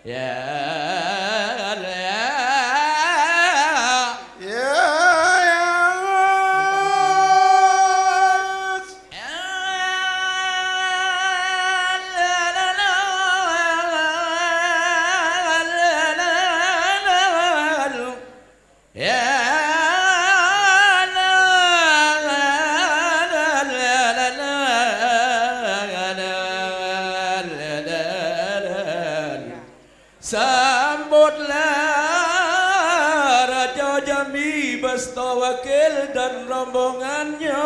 ya ya sambutlah Raja Jambi beserta wakil dan rombongannya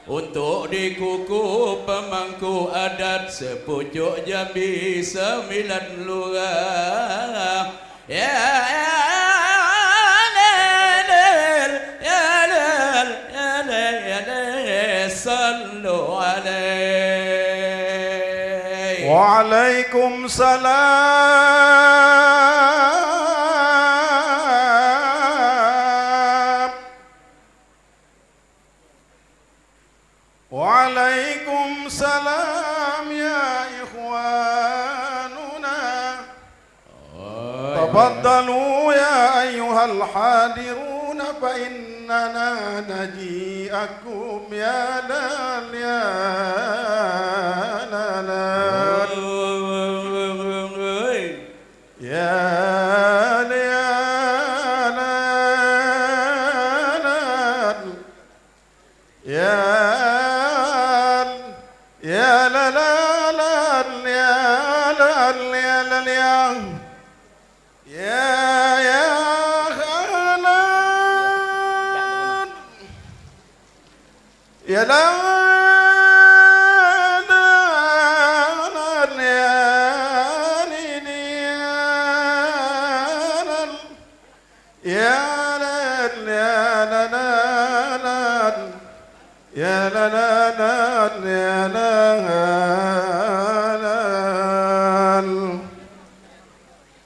untuk di kuku pemangku adat sepucuk Jambi 9 lurah ya sallu alaihi waalaikum salam waalaikum salam ya ikhwanuna tafaddalu ya ayyuhal hadiruna fa innana naji'akum ya lal ya lal ya ya la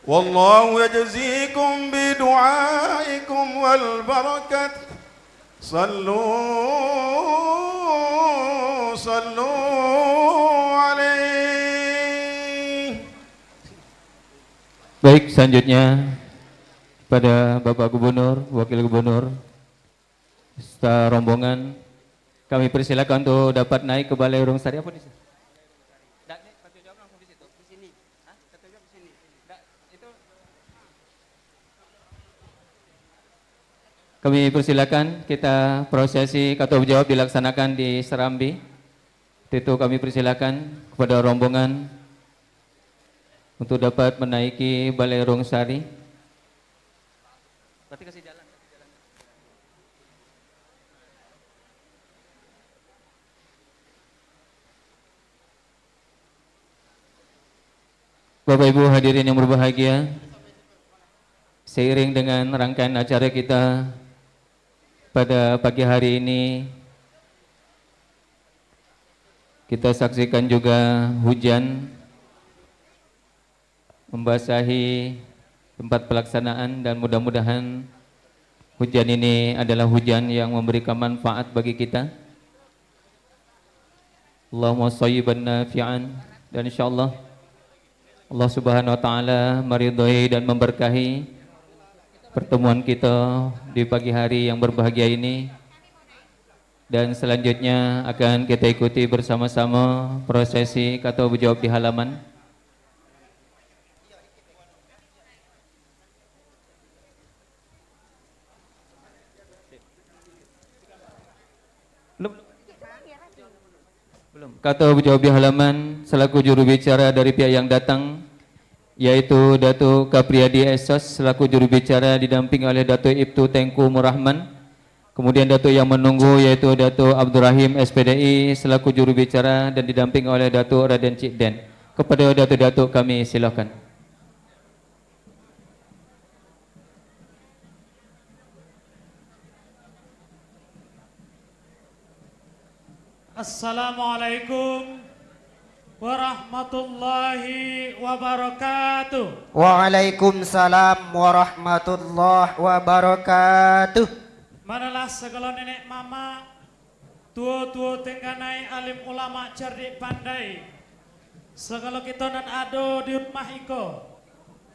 wallahu yajzikum bidu'aikum wal barakat sallu alaihi. Baik, selanjutnya pada Bapak Gubernur, Wakil Gubernur serta rombongan kami persilakan untuk dapat naik ke Balai Urung Sari. Apa nih? Kami persilakan kita prosesi kata jawab dilaksanakan di Serambi. Itu kami persilakan kepada rombongan untuk dapat menaiki Balai Urung Sari. Berarti kasih jalan. Bapak Ibu hadirin yang berbahagia, seiring dengan rangkaian acara kita pada pagi hari ini, kita saksikan juga hujan membasahi tempat pelaksanaan dan mudah-mudahan hujan ini adalah hujan yang memberikan manfaat bagi kita. Allahumma shayyiban nafi'an, dan insyaallah Allah Subhanahu wa taala meridhai dan memberkahi pertemuan kita di pagi hari yang berbahagia ini. Dan selanjutnya akan kita ikuti bersama-sama prosesi kata jawab di halaman. Belum. Kata jawab di halaman selaku juru bicara dari pihak yang datang, yaitu Datuk Kapriyadi Esos selaku juru bicara didampingi oleh Datuk Ibtu Tengku Murahman. Kemudian Datuk yang menunggu yaitu Datuk Abdul Rahim SPDI selaku juru bicara dan didampingi oleh Datuk Raden Cikden. Kepada Datuk-Datuk kami silakan. Assalamualaikum warahmatullahi wabarakatuh. Waalaikumsalam warahmatullahi wabarakatuh. Manalah segala nenek mama, tua-tua tengganai alim ulama cerdik pandai, Segala kita nan ado di rumah iko.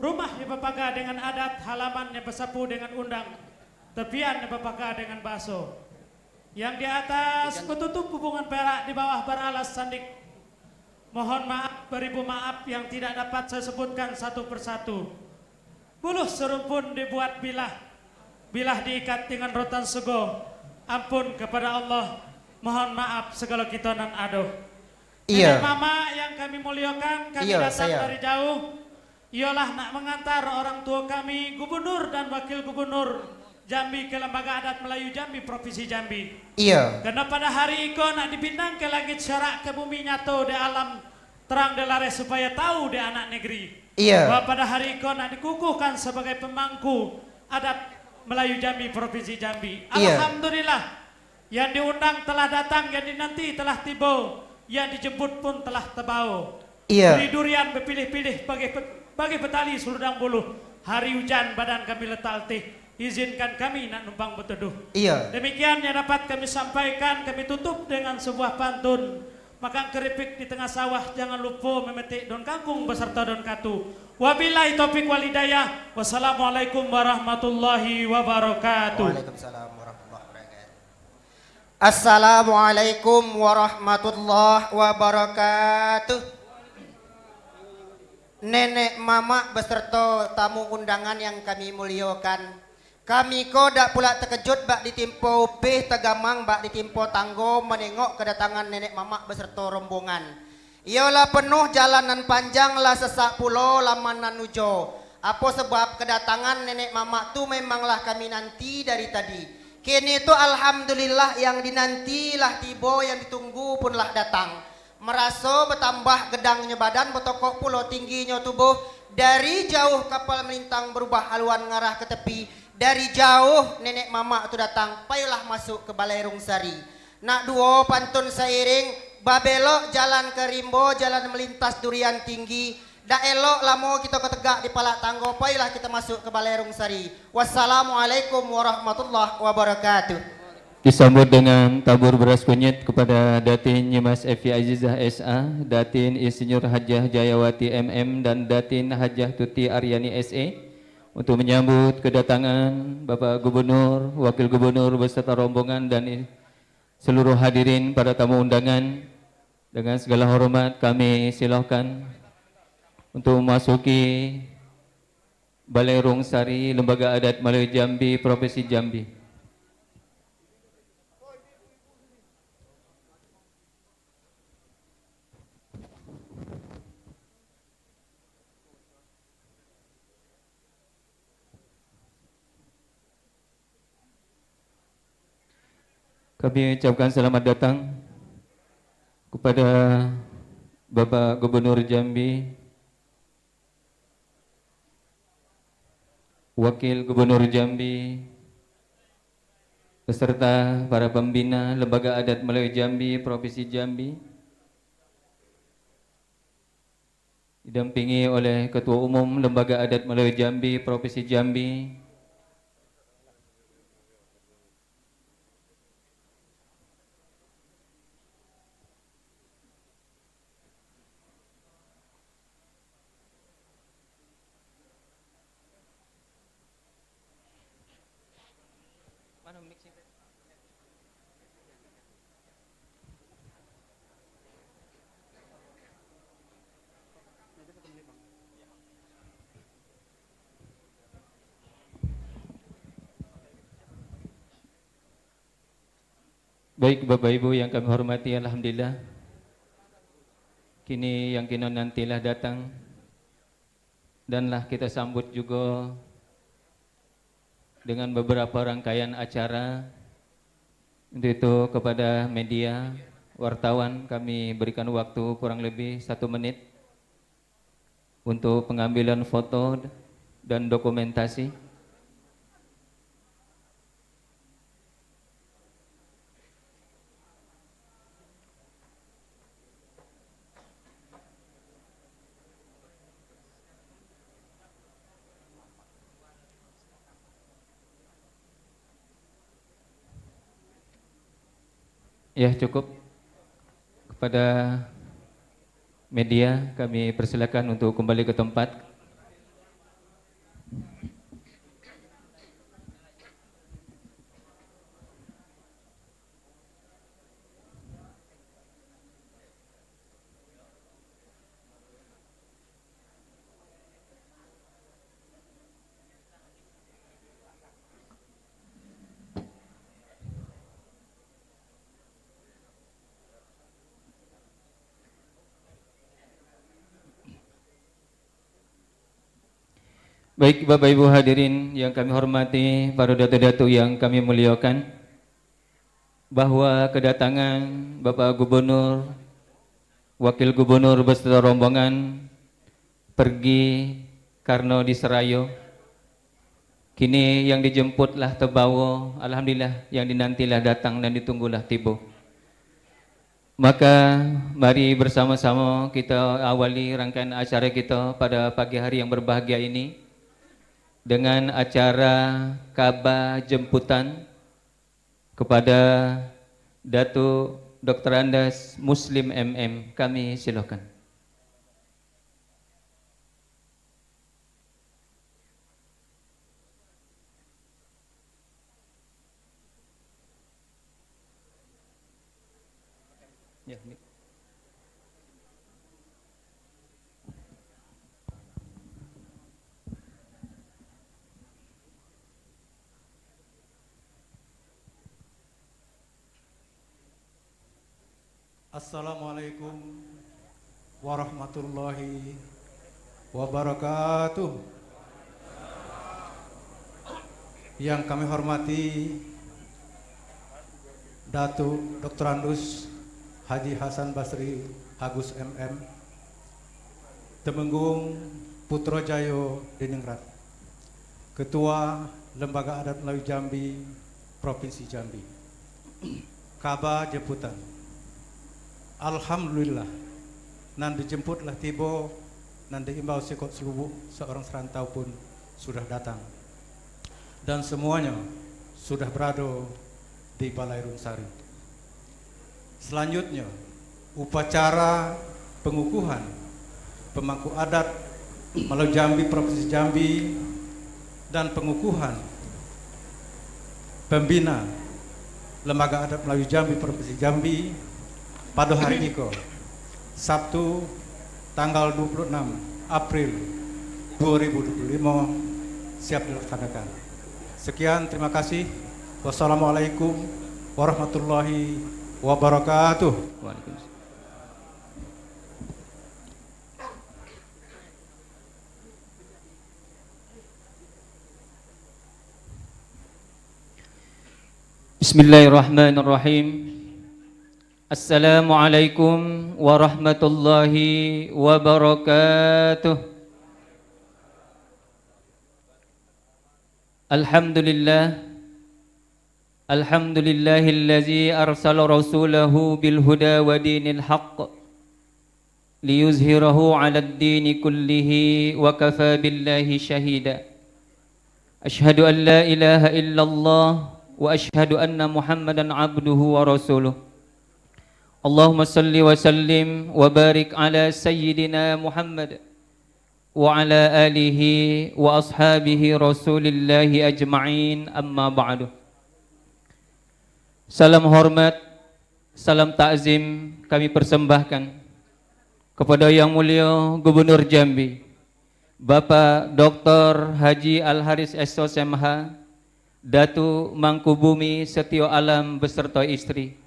Rumah yang berpaga dengan adat, halaman yang bersapu dengan undang, tepian yang berpaga dengan baso. Yang di atas ketutup hubungan perak, di bawah beralas sandik. Mohon maaf beribu maaf yang tidak dapat saya sebutkan satu persatu. Buluh serumpun dibuat bilah, bilah diikat dengan rotan sego. Ampun kepada Allah, mohon maaf segala kita nan ado. Iya. Nenek mama yang kami muliakan, kami Iya, datang saya. dari jauh. Ialah nak mengantar orang tua kami, gubernur dan wakil gubernur Jambi ke Lembaga Adat Melayu Jambi, Provinsi Jambi. Iya. Karena pada hari itu nak dipindang ke langit syarak ke bumi nyato di alam terang delare supaya tahu di anak negeri. Iya. Bahwa pada hari itu nak dikukuhkan sebagai pemangku adat Melayu Jambi, Provinsi Jambi. Iya. Alhamdulillah, yang diundang telah datang, yang dinanti telah tiba, yang dijemput pun telah tebau. Iya. Beri durian berpilih-pilih bagi petali seludang buluh. Hari hujan badan kami letaltih, izinkan kami nak numpang berteduh. Iya. Demikian yang dapat kami sampaikan, kami tutup dengan sebuah pantun. Makan keripik di tengah sawah, jangan lupa memetik daun kangkung beserta daun katu. Wabillahi taufik wal hidayah. Wassalamualaikum warahmatullahi wabarakatuh. Waalaikumsalam warahmatullahi wabarakatuh. Assalamualaikum warahmatullahi wabarakatuh. Nenek mama beserta tamu undangan yang kami muliakan. Kami ko dak pula terkejut bak ditimpo upih tegamang bak ditimpo tanggo menengok kedatangan nenek mama beserta rombongan. Ialah penuh jalanan panjang lah sesak pulau lamanan nujo. Apa sebab kedatangan nenek mama tu memanglah kami nanti dari tadi. Kini tu alhamdulillah yang dinantilah tiba, yang ditunggu punlah datang. Merasa bertambah gedangnya badan, bertokok pulau tingginya tubuh. Dari jauh kapal melintang berubah haluan ngarah ke tepi. Dari jauh nenek mama tu datang, payulah masuk ke Balai Rung Sari. Nak duo pantun seiring, babelok jalan ke Rimbo, jalan melintas durian tinggi. Dak elok lamo kita ketegak di palak tanggo, payulah kita masuk ke Balai Rung Sari. Wassalamualaikum warahmatullahi wabarakatuh. Disambut dengan tabur beras kunyit kepada Datin Nyimas Evi Azizah SA, Datin Insinyur Hajah Jayawati MM, dan Datin Hajah Tuti Aryani SE untuk menyambut kedatangan Bapak Gubernur, Wakil Gubernur beserta rombongan dan seluruh hadirin para tamu undangan. Dengan segala hormat kami silakan untuk memasuki Balai Rung Sari, Lembaga Adat Melayu Jambi, Provinsi Jambi. Kami ucapkan selamat datang kepada Bapak Gubernur Jambi, Wakil Gubernur Jambi, beserta para pembina Lembaga Adat Melayu Jambi, Provinsi Jambi, didampingi oleh Ketua Umum Lembaga Adat Melayu Jambi, Provinsi Jambi, baik Bapak Ibu yang kami hormati, alhamdulillah kini yang kini nantilah datang danlah kita sambut juga dengan beberapa rangkaian acara. Untuk itu kepada media, wartawan kami berikan waktu kurang lebih 1 menit untuk pengambilan foto dan dokumentasi. Ya cukup. Kepada media kami persilakan untuk kembali ke tempat. Baik Bapak Ibu hadirin yang kami hormati, para datuk-datuk yang kami muliakan, bahwa kedatangan Bapak Gubernur, Wakil Gubernur beserta rombongan pergi karena di Serayu, kini yang dijemputlah terbawa, alhamdulillah yang dinantilah datang dan ditunggulah tiba. Maka mari bersama-sama kita awali rangkaian acara kita pada pagi hari yang berbahagia ini dengan acara kabar jemputan kepada Datuk Dr. Andes Muslim MM. Kami silakan. Ya, Assalamualaikum warahmatullahi wabarakatuh. Yang kami hormati Datuk Dr. Andus Haji Hasan Basri Agus MM, Temenggung Putrajaya Diningrat, Ketua Lembaga Adat Melayu Jambi Provinsi Jambi. Kabar jemputan. Alhamdulillah, nan dijemputlah tiba, nan diimbau sikot selubuk seorang serantau pun sudah datang, dan semuanya sudah berada di Balai Runsari. Selanjutnya, upacara pengukuhan pemangku adat Melayu Jambi Provinsi Jambi dan pengukuhan pembina Lembaga Adat Melayu Jambi Provinsi Jambi pada hari ini, Sabtu tanggal 26 April 2025 siap dilaksanakan. Sekian, terima kasih. Wassalamualaikum warahmatullahi wabarakatuh. Waalaikumsalam. Bismillahirrahmanirrahim. Assalamualaikum warahmatullahi wabarakatuh. Alhamdulillah, alhamdulillahillazi arsala rasulahu bil huda wa dinil haqq liyuzhirahu 'alad dini kullihi wa kafa billahi shahida. Ashhadu an la ilaha illallah wa ashhadu anna Muhammadan abduhu wa rasuluh. Allahumma salli wa sallim wa barik ala sayyidina Muhammad wa ala alihi wa ashabihi rasulillahi ajma'in, amma ba'du. Salam hormat, salam ta'zim kami persembahkan kepada Yang Mulia Gubernur Jambi Bapak Dr. Haji Al-Haris Essos MH, Datu Mangkubumi Setio Alam beserta istri.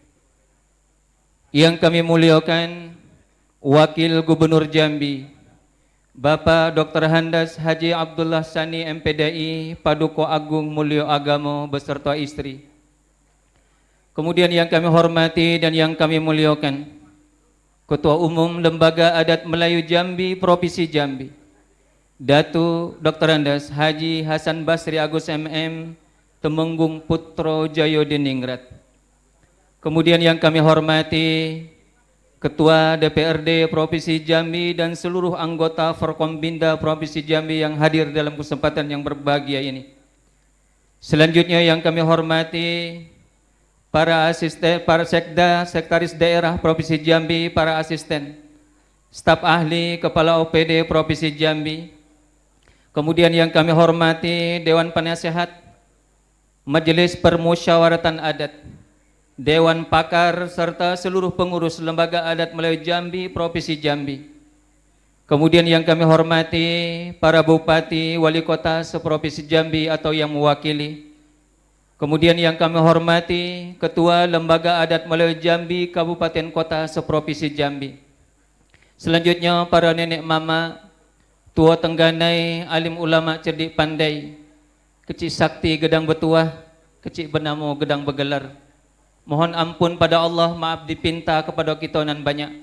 Yang kami muliakan Wakil Gubernur Jambi Bapak Dr. Handas Haji Abdullah Sani MPDI Paduka Agung Mulyo Agama beserta istri. Kemudian yang kami hormati dan yang kami muliakan Ketua Umum Lembaga Adat Melayu Jambi Provinsi Jambi Datu Dr. Andes Haji Hasan Basri Agus MM, Temenggung Putrajaya Diningrat. Kemudian yang kami hormati Ketua DPRD Provinsi Jambi dan seluruh anggota Forkombinda Provinsi Jambi yang hadir dalam kesempatan yang berbahagia ini. Selanjutnya yang kami hormati para asisten, para sekda, sekretaris daerah Provinsi Jambi, para asisten, staf ahli Kepala OPD Provinsi Jambi, kemudian yang kami hormati Dewan Penasehat, Majelis Permusyawaratan Adat, Dewan Pakar, serta seluruh pengurus Lembaga Adat Melayu Jambi Provinsi Jambi. Kemudian yang kami hormati para bupati, wali kota seprovinsi Jambi atau yang mewakili. Kemudian yang kami hormati Ketua Lembaga Adat Melayu Jambi Kabupaten Kota seprovinsi Jambi. Selanjutnya para nenek mama, tua tengganai, alim ulama cerdik pandai, kecil sakti gedang betuah, kecil benamo gedang begelar. Mohon ampun pada Allah, maaf dipinta kepada kita nan banyak.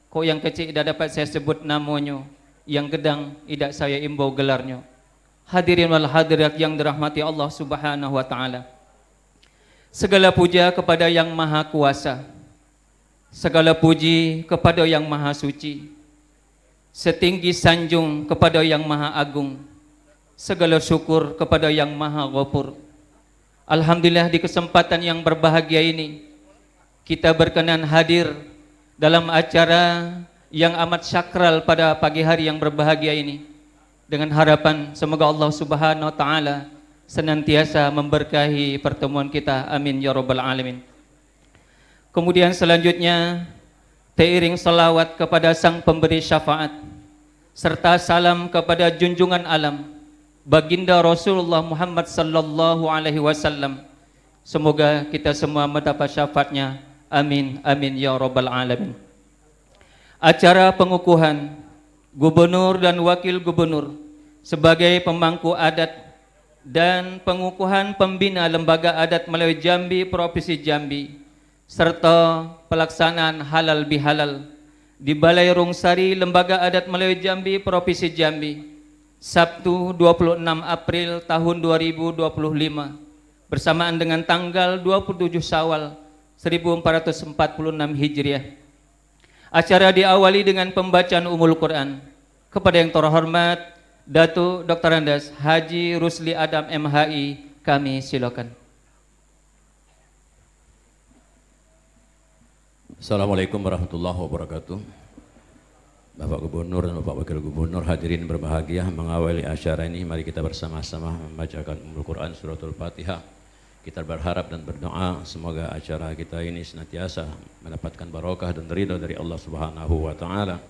Kok yang kecil tidak dapat saya sebut namanya, yang gedang tidak saya imbau gelarnya. Hadirin wal hadirat yang dirahmati Allah Subhanahu wa taala. Segala puja kepada Yang Maha Kuasa. Segala puji kepada Yang Maha Suci. Setinggi sanjung kepada Yang Maha Agung. Segala syukur kepada Yang Maha Ghafur. Alhamdulillah di kesempatan yang berbahagia ini kita berkenan hadir dalam acara yang amat sakral pada pagi hari yang berbahagia ini, dengan harapan semoga Allah Subhanahu wa taala senantiasa memberkahi pertemuan kita, amin ya rabbal alamin. Kemudian selanjutnya teriring salawat kepada sang pemberi syafaat serta salam kepada junjungan alam baginda Rasulullah Muhammad sallallahu alaihi wasallam. Semoga kita semua mendapat syafaatnya, amin amin ya rabbal alamin. Acara pengukuhan gubernur dan wakil gubernur sebagai pemangku adat dan pengukuhan pembina Lembaga Adat Melayu Jambi Provinsi Jambi serta pelaksanaan halal bihalal di Balai Rungsari Lembaga Adat Melayu Jambi Provinsi Jambi Sabtu 26 April tahun 2025 bersamaan dengan tanggal 27 Syawal 1446 Hijriah. Acara diawali dengan pembacaan Ummul Quran. Kepada yang terhormat Datuk Dr. Andes Haji Rusli Adam MHI, kami silakan. Assalamualaikum warahmatullahi wabarakatuh. Bapak Gubernur dan Bapak Wakil Gubernur, hadirin berbahagia, mengawali acara ini mari kita bersama-sama membacakan Ummul Quran Suratul Fatihah. Kita berharap dan berdoa semoga acara kita ini senantiasa mendapatkan barokah dan ridha dari Allah Subhanahu wa taala.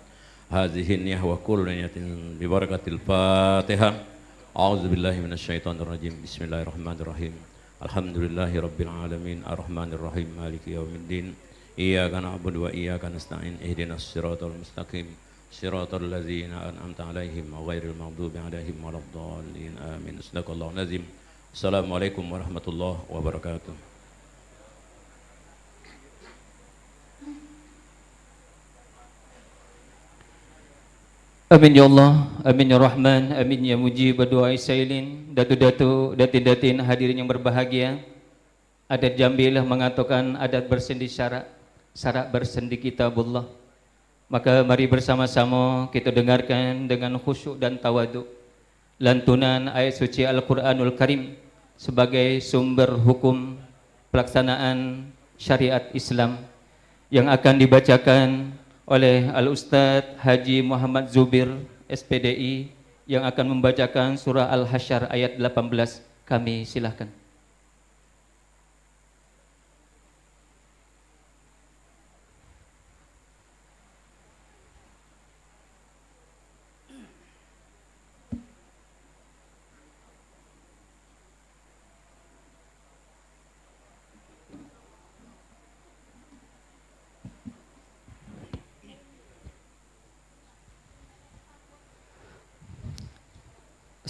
Hadhihi niyyah wa kullu niyyatin bi barakatil Fatihah. A'udzubillahi minasyaitonir rajim. Bismillahirrahmanirrahim. Alhamdulillahirabbil alamin arrahmanir rahim maliki yaumiddin. Iyyaka na'budu wa iyyaka nasta'in. Ihdinas siratal mustaqim. Siratal ladzina an'amta 'alaihim ghairil maghdubi 'alaihim waladdallin. Amin. Sadaqallahu nazim. Assalamualaikum warahmatullahi wabarakatuh. Amin ya Allah, amin ya Rahman, amin ya Mujib doa isailin. Datu-datu, datin-datin hadirin yang berbahagia. Adat Jambi lah mengatakan adat bersendi syarak, syarak bersendi kitabullah. Maka mari bersama-sama kita dengarkan dengan khusyuk dan tawaduk lantunan ayat suci Al-Quranul Karim sebagai sumber hukum pelaksanaan syariat Islam yang akan dibacakan oleh Al-Ustadz Haji Muhammad Zubir SPDI yang akan membacakan surah Al-Hasyr ayat 18. Kami silahkan.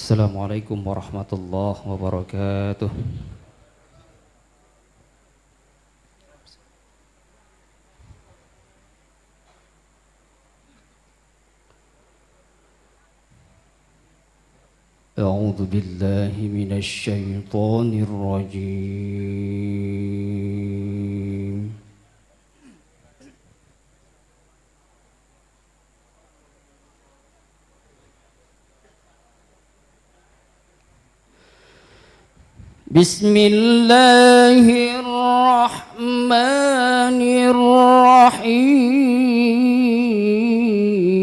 Assalamualaikum warahmatullahi wabarakatuh. A'udzu billahi minasy syaithanir rajim. Bismillahirrahmanirrahim.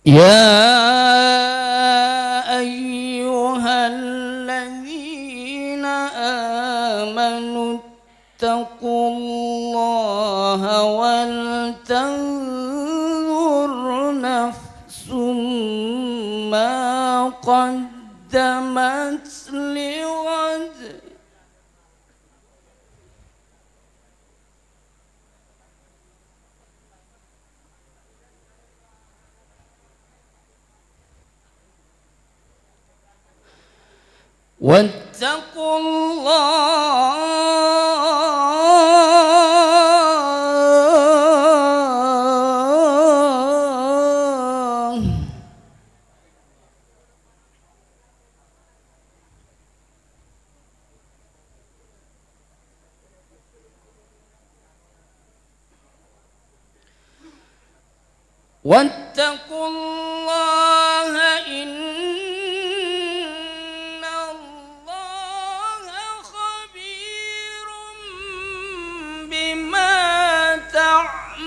يا أيها الذين آمنوا اتقوا الله ولتنظر نفس ما قدمت لغد واتقوا الله واتقوا الله إن الله خبير بما تعملون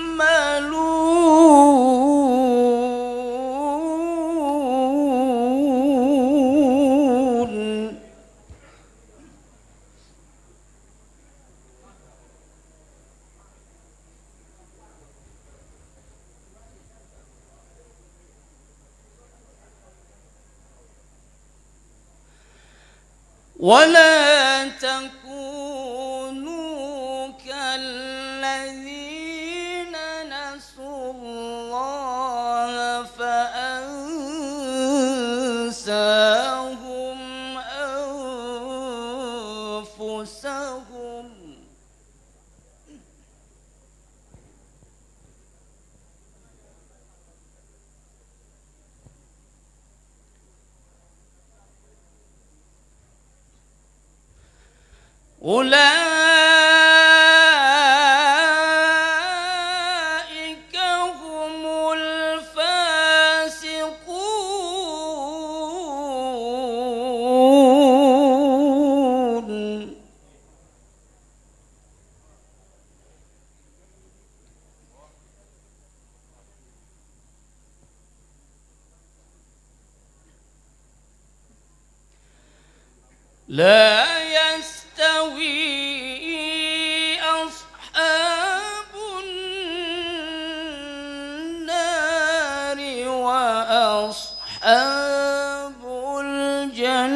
ولا تكونوا كالذين نسوا الله فأنساهم أنفسهم أولئك هم الفاسقون لا يستوي أصحاب النار وأصحاب الجنة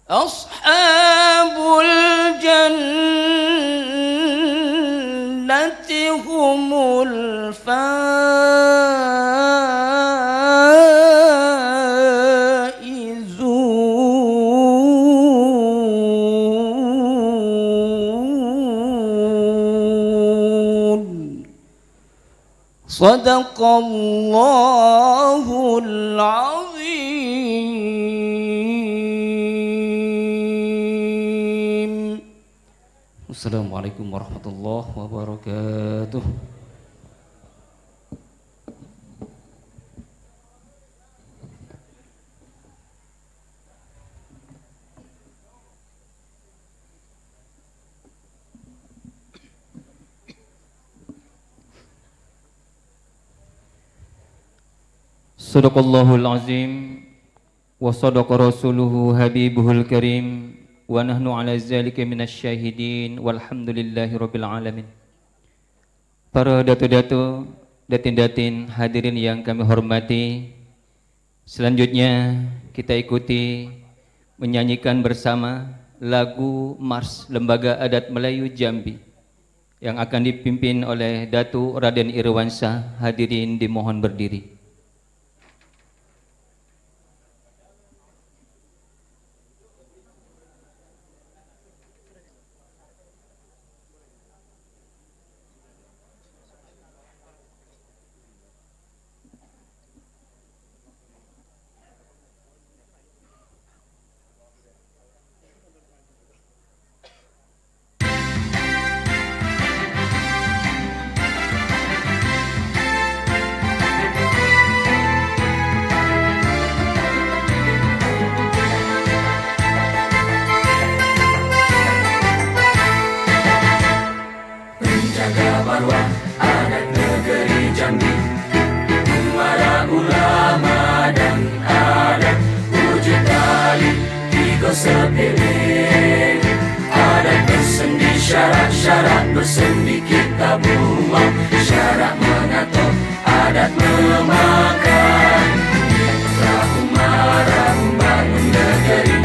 أصحاب الجنة هم الفائزون صدق الله العظيم. Assalamualaikum warahmatullahi wabarakatuh. Sadaqallahul azim wa sadaqa rasuluhu habibuhul karim wa nahnu ala zalika minasyahidin walhamdulillahi rabbil alamin. Para datu-datu, datin-datin hadirin yang kami hormati, selanjutnya kita ikuti menyanyikan bersama lagu Mars Lembaga Adat Melayu Jambi yang akan dipimpin oleh Datu Raden Irwansyah. Hadirin dimohon berdiri. sepilih. Adat bersendi, syarat-syarat bersendi kita buang. Syarat mengatur, adat memakan. Mitra umara membangun negeri,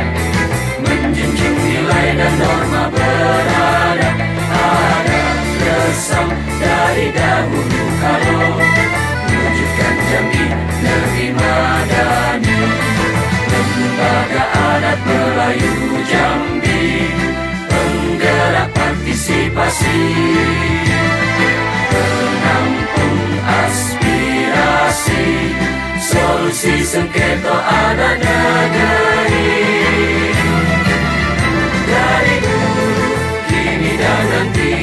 menjunjung nilai dan norma beradab. Adat resam dari dahulu kala, wujudkan Jambi negeri madani. Lembaga Adat Melayu Jambi, penggerak partisipasi, penampung aspirasi, solusi sengketa adat negeri. Dari dulu, kini dan nanti,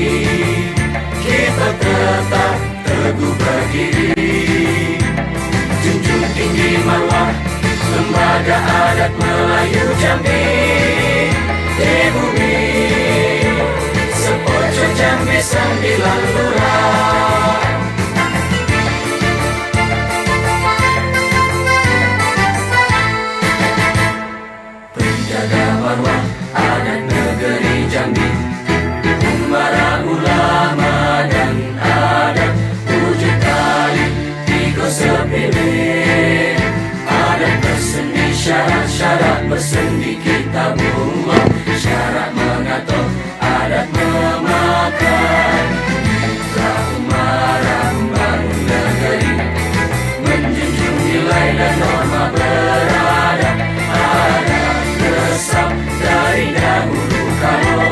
kita tetap teguh berdiri, junjung tinggi marwah Lembaga Adat Melayu Jambi. Di bumi sepojo Jambi 9 lurah. Penjaga marwah adat negeri Jambi, umara ulama dan adat, wujud tali tiga sepilih. Adat bersendi, syarat-syarat bersendi kita buang. Syarat mengatur, adat memakan. Mitra umara membangun negeri, menjunjung nilai dan norma beradab. Adat resam dari dahulu kala,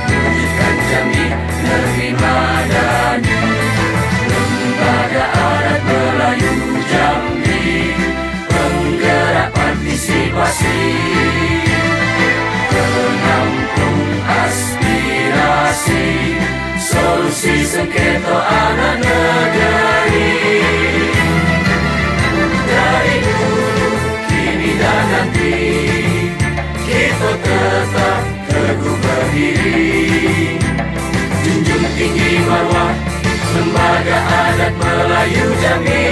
wujudkan Jambi negeri madani. Lembaga Adat Melayu Jambi, penggerak partisipasi, penampung aspirasi, solusi sengketa adat negeri. Dari dulu, kini dan nanti, kita tetap teguh berdiri, junjung tinggi marwah Lembaga Adat Melayu Jambi.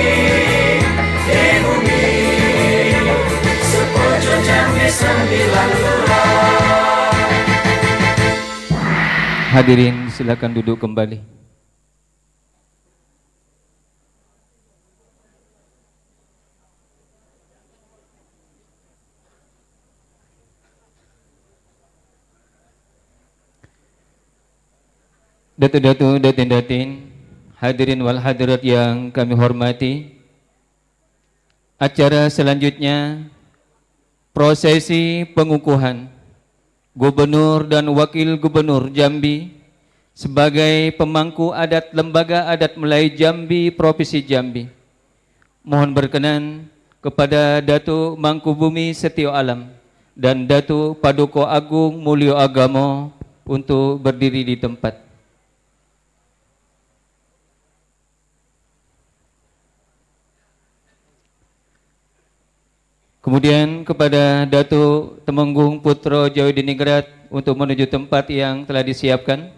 Di bumi sepojo Jambi 9 lurah. Hadirin silakan duduk kembali. Datu-datu, datin-datin, hadirin wal hadirat yang kami hormati, acara selanjutnya prosesi pengukuhan Gubernur dan Wakil Gubernur Jambi sebagai pemangku adat Lembaga Adat Melayu Jambi Provinsi Jambi. Mohon berkenan kepada Datuk Mangkubumi Setio Alam dan Datuk Paduka Agung Mulyo Agamo untuk berdiri di tempat. Kemudian kepada Datuk Temenggung Putra Jawa Diningrat untuk menuju tempat yang telah disiapkan,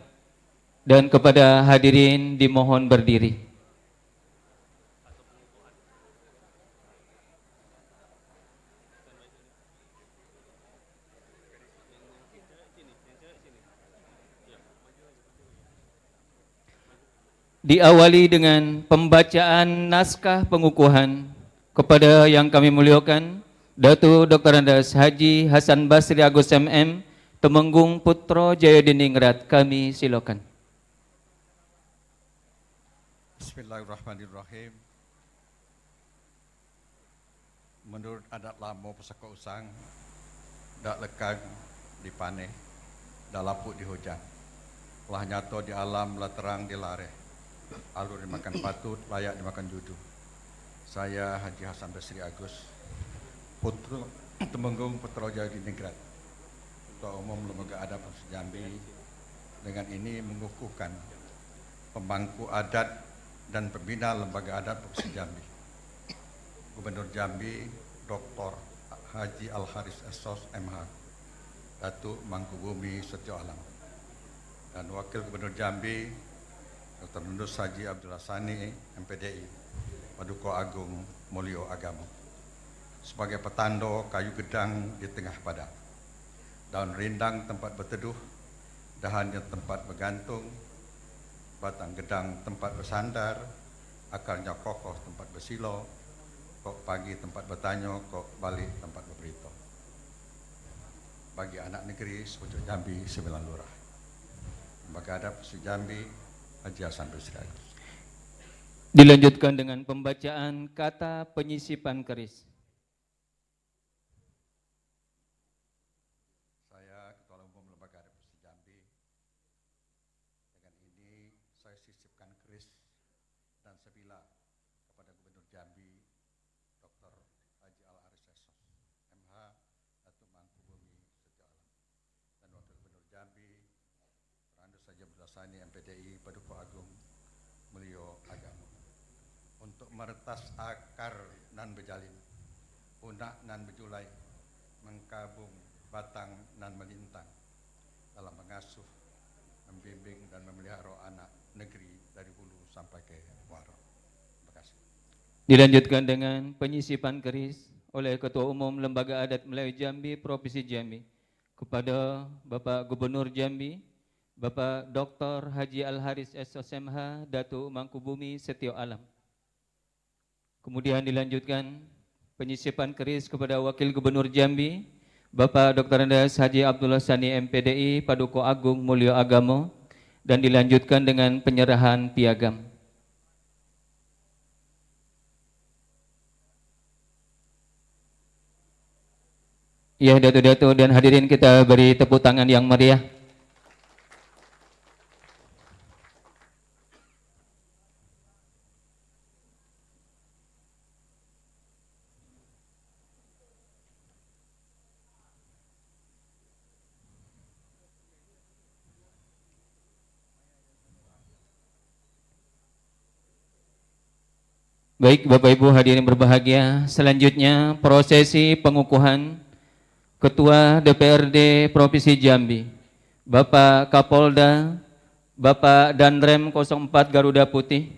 dan kepada hadirin dimohon berdiri. Diawali dengan pembacaan naskah pengukuhan kepada yang kami muliakan Datuk Dr. Andes Haji Hasan Basri Agus MM, Temenggung Putra Jaya Diningrat. Kami silakan. Bismillahirrahmanirrahim. Menurut adat lama Pusaka Usang, dak lekang dipaneh, dak lapuk di hujan. Lah nyata di alam, lah terang di lareh. Alur dimakan patut, layak dimakan judu. Saya Haji Hasan Basri Agus, Putra Temenggung Putra Jaya Diningrat, Ketua Umum Lembaga Adat Provinsi Jambi, dengan ini mengukuhkan pemangku adat dan pembina Lembaga Adat Provinsi Jambi, Gubernur Jambi Dr. Haji Al-Haris Esos MH, Datuk Mangkubumi Setio Alam, dan Wakil Gubernur Jambi Dr. Nundus Haji Abdul Hassani MPDI, Paduka Agung Mulyo Agamo, sebagai petanda kayu gedang di tengah padang. daun rindang tempat berteduh, dahannya tempat bergantung, batang gedang tempat bersandar, akarnya kokoh tempat bersilo, kok pagi tempat bertanya, kok balik tempat berberita. Bagi anak negeri sepucuk Jambi 9 lurah. Lembaga Adat Provinsi Jambi, Haji Hasan Basri Agus. Dilanjutkan dengan pembacaan kata penyisipan keris. Saya Ketua Umum Lembaga Adat Provinsi Jambi. Dengan ini saya sisipkan keris dan sebila kepada Gubernur Jambi, Dr. Haji Al-Haris Essos, MH, Datuk Mangkubumi Setio Alam, dan Wakil Gubernur Jambi, Randu Saja Belasani MPDI, Paduka Agung Mulyo Agama, untuk meretas akar nan berjalin, punak nan berjulai, mengkabung batang nan melintang dalam mengasuh, membimbing dan memelihara anak negeri dari hulu sampai ke muara. Terima kasih. Dilanjutkan dengan penyisipan keris oleh Ketua Umum Lembaga Adat Melayu Jambi Provinsi Jambi kepada Bapak Gubernur Jambi, Bapak Dr. Haji Al-Haris Essos MH, Datuk Mangkubumi Setio Alam. Kemudian dilanjutkan penyisipan keris kepada Wakil Gubernur Jambi, Bapak Dr. Andes Haji Abdullah Sani MPDI, Paduka Agung Mulyo Agama, dan dilanjutkan dengan penyerahan piagam. Ya, Datuk-datuk dan hadirin, kita beri tepuk tangan yang meriah. Baik, Bapak Ibu hadirin berbahagia, selanjutnya prosesi pengukuhan Ketua DPRD Provinsi Jambi, Bapak Kapolda, Bapak Danrem 04 Garuda Putih,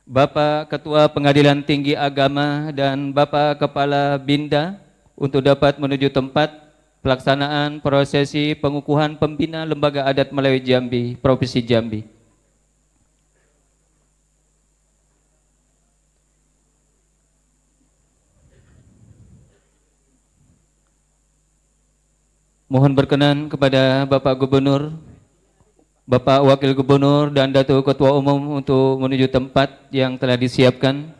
Bapak Ketua Pengadilan Tinggi Agama, dan Bapak Kepala Binda untuk dapat menuju tempat pelaksanaan prosesi pengukuhan pembina Lembaga Adat Melayu Jambi, Provinsi Jambi. Mohon berkenan kepada Bapak Gubernur, Bapak Wakil Gubernur, dan Datuk Ketua Umum untuk menuju tempat yang telah disiapkan.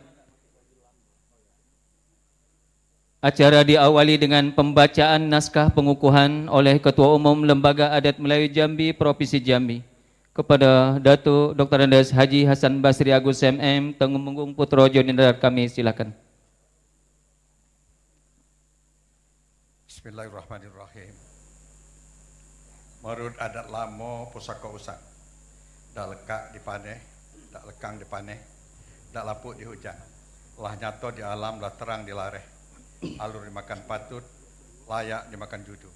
Acara diawali dengan pembacaan naskah pengukuhan oleh Ketua Umum Lembaga Adat Melayu Jambi Provinsi Jambi kepada Datuk Dr. Andes Haji Hasan Basri Agus MM, Temenggung Putrojo Nindar. Kami silakan. Bismillahirrahmanirrahim. Menurut adat lama pusaka usang, dak lekak di paneh, dak lekang di paneh, dak lapuk di hujan, lah nyata di alam, lah terang di lareh, alur dimakan patut, layak dimakan judu.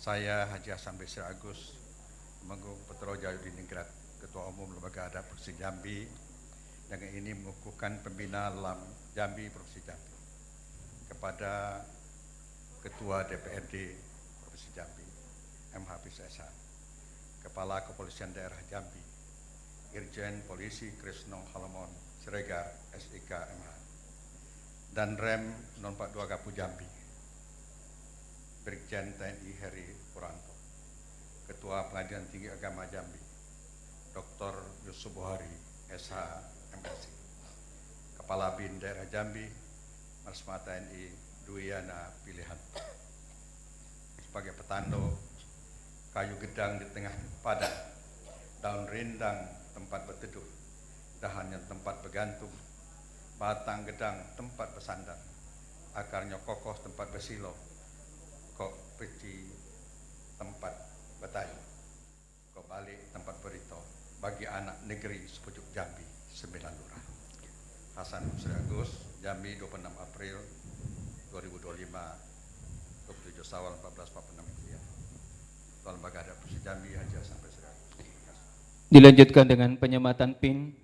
Saya Haji Hasan Basri Agus, Temenggung Putrojo Nindar, Ketua Umum Lembaga Adat Provinsi Jambi, dengan ini mengukuhkan pembina LAM Jambi Provinsi Jambi kepada Ketua DPRD Provinsi Jambi, MH Hafiz Ehsan, Kepala Kepolisian Daerah Jambi, Irjen Polisi Krisno Halamon Siregar SIK MH, dan Rem 042 Gapu Jambi, Brigjen TNI Heri Puranto, Ketua Pengadilan Tinggi Agama Jambi, Dr. Yusuf Buhari SH MSc, Kepala BIN Daerah Jambi, Marsma TNI Dwiana Pilihan. Sebagai petando, kayu gedang di tengah padang, daun rindang tempat berteduh, dahannya tempat bergantung, batang gedang tempat bersandar, akarnya kokoh tempat bersilo, kok peci tempat bertayu, kok balik tempat berito, bagi anak negeri sepucuk Jambi 9 lurah. Hasan Basri Agus, Jambi 26 April 2025, 27 Syawal 1446 Hijriah. Ketua Lembaga Adat Provinsi Jambi Haji Hasan Basri Agus. Dilanjutkan dengan penyematan PIN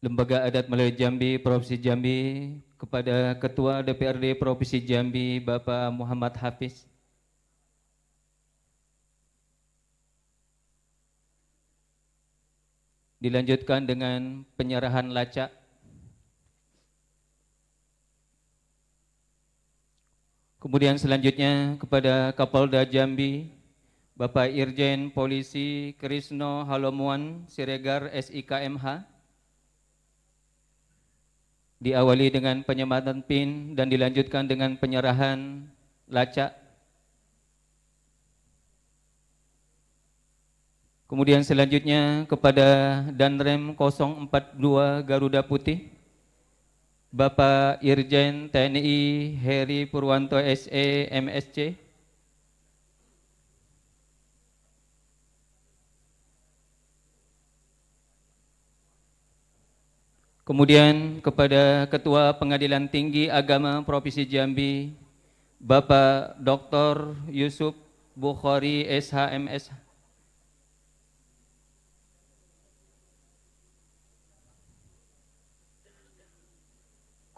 Lembaga Adat Melayu Jambi Provinsi Jambi kepada Ketua DPRD Provinsi Jambi Bapak Muhammad Hafiz. Dilanjutkan dengan penyerahan lacak. Kemudian selanjutnya kepada Kapolda Jambi, Bapak Irjen Polisi Krisno Halomuan Siregar SIKMH, diawali dengan penyematan PIN dan dilanjutkan dengan penyerahan lacak. Kemudian selanjutnya kepada Danrem 042 Garuda Putih, Bapak Irjen TNI Heri Purwanto SE MSC. Kemudian kepada Ketua Pengadilan Tinggi Agama Provinsi Jambi, Bapak Dr. Yusuf Bukhari SHMS.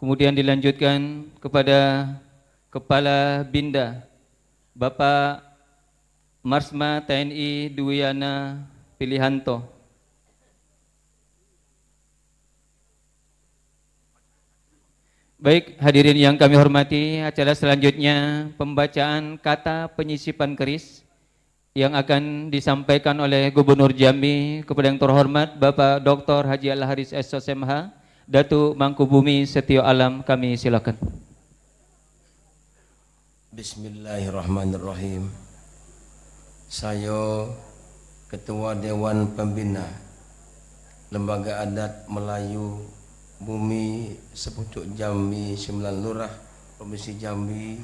Kemudian dilanjutkan kepada Kepala Binda, Bapak Marsma TNI Dwiana Pilihanto. Baik, hadirin yang kami hormati, acara selanjutnya pembacaan kata penyisipan keris yang akan disampaikan oleh Gubernur Jambi kepada yang terhormat Bapak Dr. Haji Al-Haris SOSMH, Datuk Mangkubumi Setio Alam. Kami silakan. Bismillahirrahmanirrahim. Saya Ketua Dewan Pembina Lembaga Adat Melayu Bumi Sepucuk Jambi 9 Lurah Provinsi Jambi,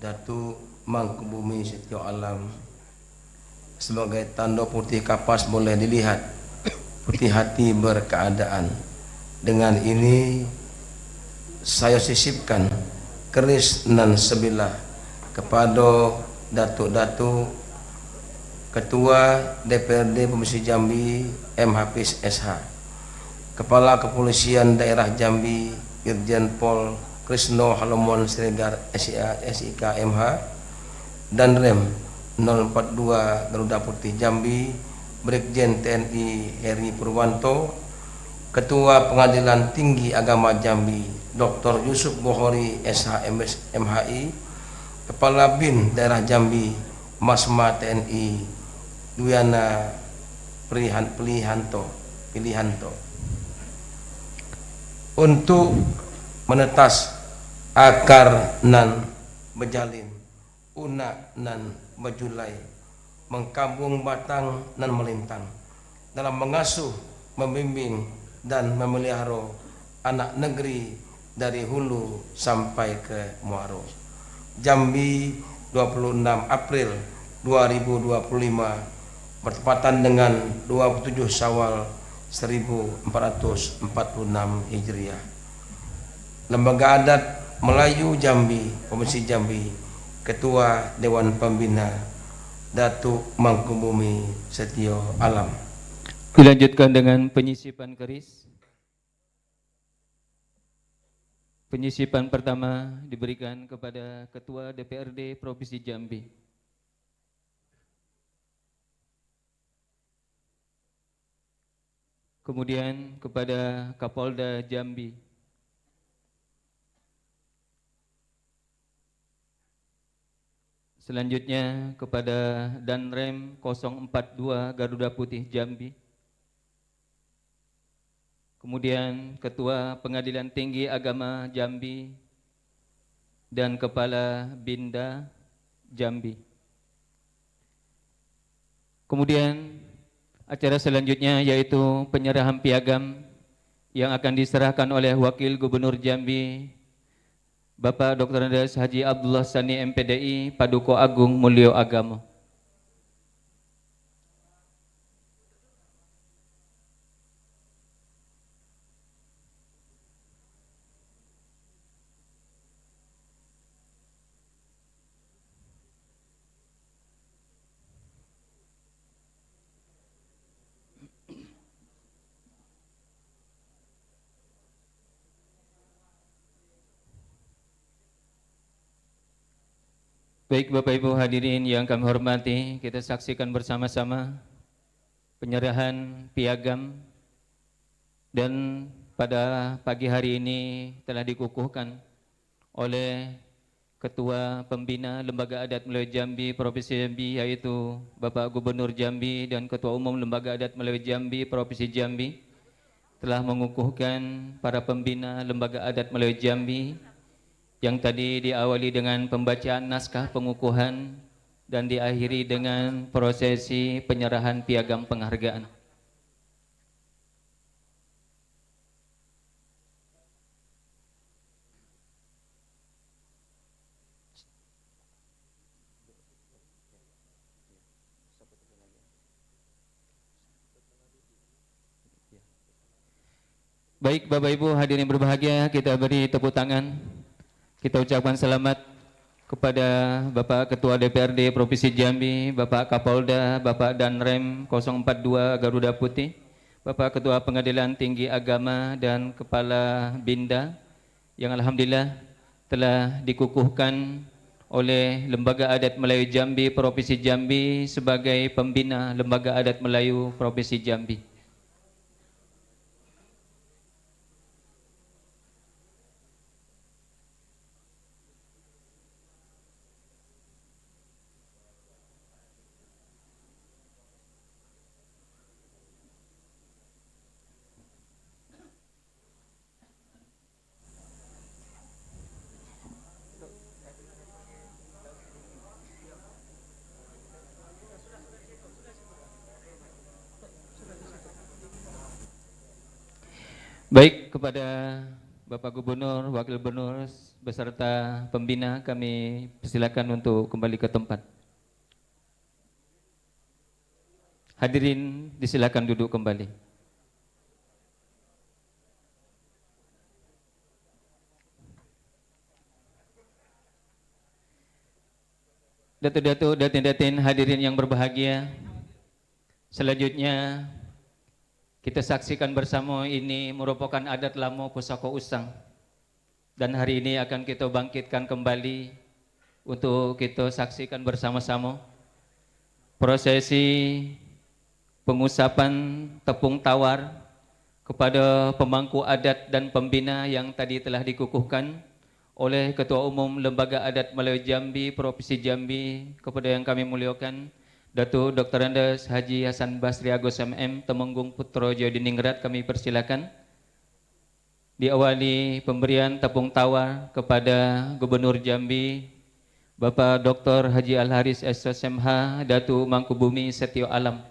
Datuk Mangkubumi Setio Alam, sebagai tanda putih kapas boleh dilihat putih hati berkeadaan. Dengan ini saya sisipkan keris nan sebilah kepada Datuk-Datuk Ketua DPRD Provinsi Jambi M. Hafiz SH, Kepala Kepolisian Daerah Jambi Irjen Pol Krisno Halomuan Siregar SIKMH, dan Rem 042 Garuda Putih Jambi Brigjen TNI Heri Purwanto, Ketua Pengadilan Tinggi Agama Jambi Dr. Yusuf Bukhari SHMS MHI, Kepala BIN Daerah Jambi Masma TNI Dwiana Pilihanto, untuk menetas akar nan berjalin, unak nan berjulai, mengkabung batang dan melintang dalam mengasuh, membimbing dan memelihara anak negeri dari hulu sampai ke muara. Jambi 26 April 2025 bertepatan dengan 27 Syawal 1446 Hijriah. Lembaga Adat Melayu Jambi Provinsi Jambi, Ketua Dewan Pembina Datuk Mangkubumi Setio Alam. Dilanjutkan dengan penyisipan keris. Penyisipan pertama diberikan kepada Ketua DPRD Provinsi Jambi. Kemudian kepada Kapolda Jambi. Selanjutnya kepada Danrem 042 Garuda Putih Jambi. Kemudian Ketua Pengadilan Tinggi Agama Jambi dan Kepala Binda Jambi. Kemudian acara selanjutnya yaitu penyerahan piagam yang akan diserahkan oleh Wakil Gubernur Jambi Bapak Dr. Andes Haji Abdullah Sani MPDI Paduka Agung Mulyo Agama. Baik Bapak Ibu hadirin yang kami hormati, kita saksikan bersama-sama penyerahan piagam, dan pada pagi hari ini telah dikukuhkan oleh Ketua Pembina Lembaga Adat Melayu Jambi Provinsi Jambi, yaitu Bapak Gubernur Jambi, dan Ketua Umum Lembaga Adat Melayu Jambi Provinsi Jambi telah mengukuhkan para pembina Lembaga Adat Melayu Jambi yang tadi diawali dengan pembacaan naskah pengukuhan dan diakhiri dengan prosesi penyerahan piagam penghargaan. Baik Bapak Ibu hadirin berbahagia, kita beri tepuk tangan. Kita ucapkan selamat kepada Bapak Ketua DPRD Provinsi Jambi, Bapak Kapolda, Bapak Danrem 042 Garuda Putih, Bapak Ketua Pengadilan Tinggi Agama, dan Kepala Binda yang alhamdulillah telah dikukuhkan oleh Lembaga Adat Melayu Jambi Provinsi Jambi sebagai pembina Lembaga Adat Melayu Provinsi Jambi. Baik, kepada Bapak Gubernur, Wakil Gubernur, beserta pembina kami persilakan untuk kembali ke tempat. Hadirin disilakan duduk kembali. Datuk-datuk, datin-datin hadirin yang berbahagia, selanjutnya kita saksikan bersama, ini merupakan adat lama Pusaka Usang, dan hari ini akan kita bangkitkan kembali untuk kita saksikan bersama-sama prosesi pengusapan tepung tawar kepada pemangku adat dan pembina yang tadi telah dikukuhkan oleh Ketua Umum Lembaga Adat Melayu Jambi Provinsi Jambi, kepada yang kami muliakan Datuk Dr. Andes Haji Hasan Basri Agus MM Temenggung Putra Jawa Diningrat, kami persilakan diawali pemberian tepung tawar kepada Gubernur Jambi Bapak Dr. Haji Al Haris SSMH Datuk Mangkubumi Setio Alam.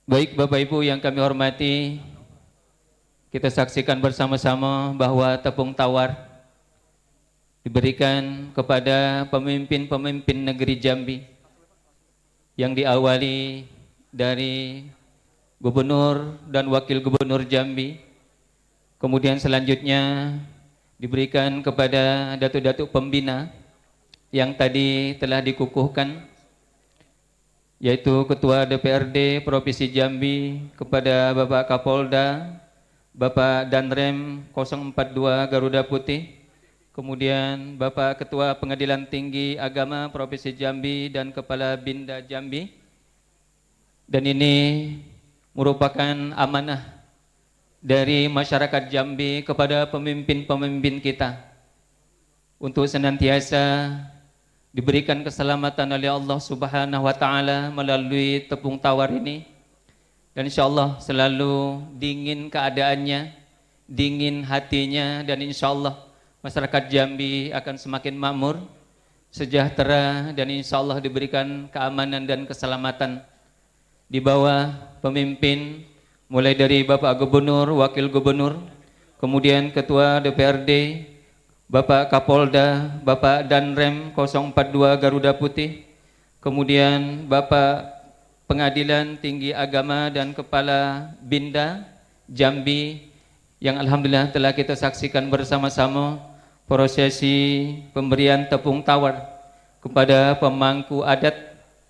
Baik Bapak Ibu yang kami hormati, kita saksikan bersama-sama bahwa tepung tawar diberikan kepada pemimpin-pemimpin negeri Jambi yang diawali dari Gubernur dan Wakil Gubernur Jambi, kemudian selanjutnya diberikan kepada datuk-datuk pembina yang tadi telah dikukuhkan, yaitu Ketua DPRD Provinsi Jambi kepada Bapak Kapolda, Bapak Danrem 042 Garuda Putih, kemudian Bapak Ketua Pengadilan Tinggi Agama Provinsi Jambi dan Kepala Binda Jambi. Dan ini merupakan amanah dari masyarakat Jambi kepada pemimpin-pemimpin kita untuk senantiasa diberikan keselamatan oleh Allah Subhanahu wa taala melalui tepung tawar ini, dan insyaallah selalu dingin keadaannya, dingin hatinya, dan insyaallah masyarakat Jambi akan semakin makmur, sejahtera, dan insyaallah diberikan keamanan dan keselamatan di bawah pemimpin mulai dari Bapak Gubernur, Wakil Gubernur, kemudian Ketua DPRD, Bapak Kapolda, Bapak Danrem 042 Garuda Putih, kemudian Bapak Pengadilan Tinggi Agama dan Kepala Binda Jambi yang alhamdulillah telah kita saksikan bersama-sama prosesi pemberian tepung tawar kepada pemangku adat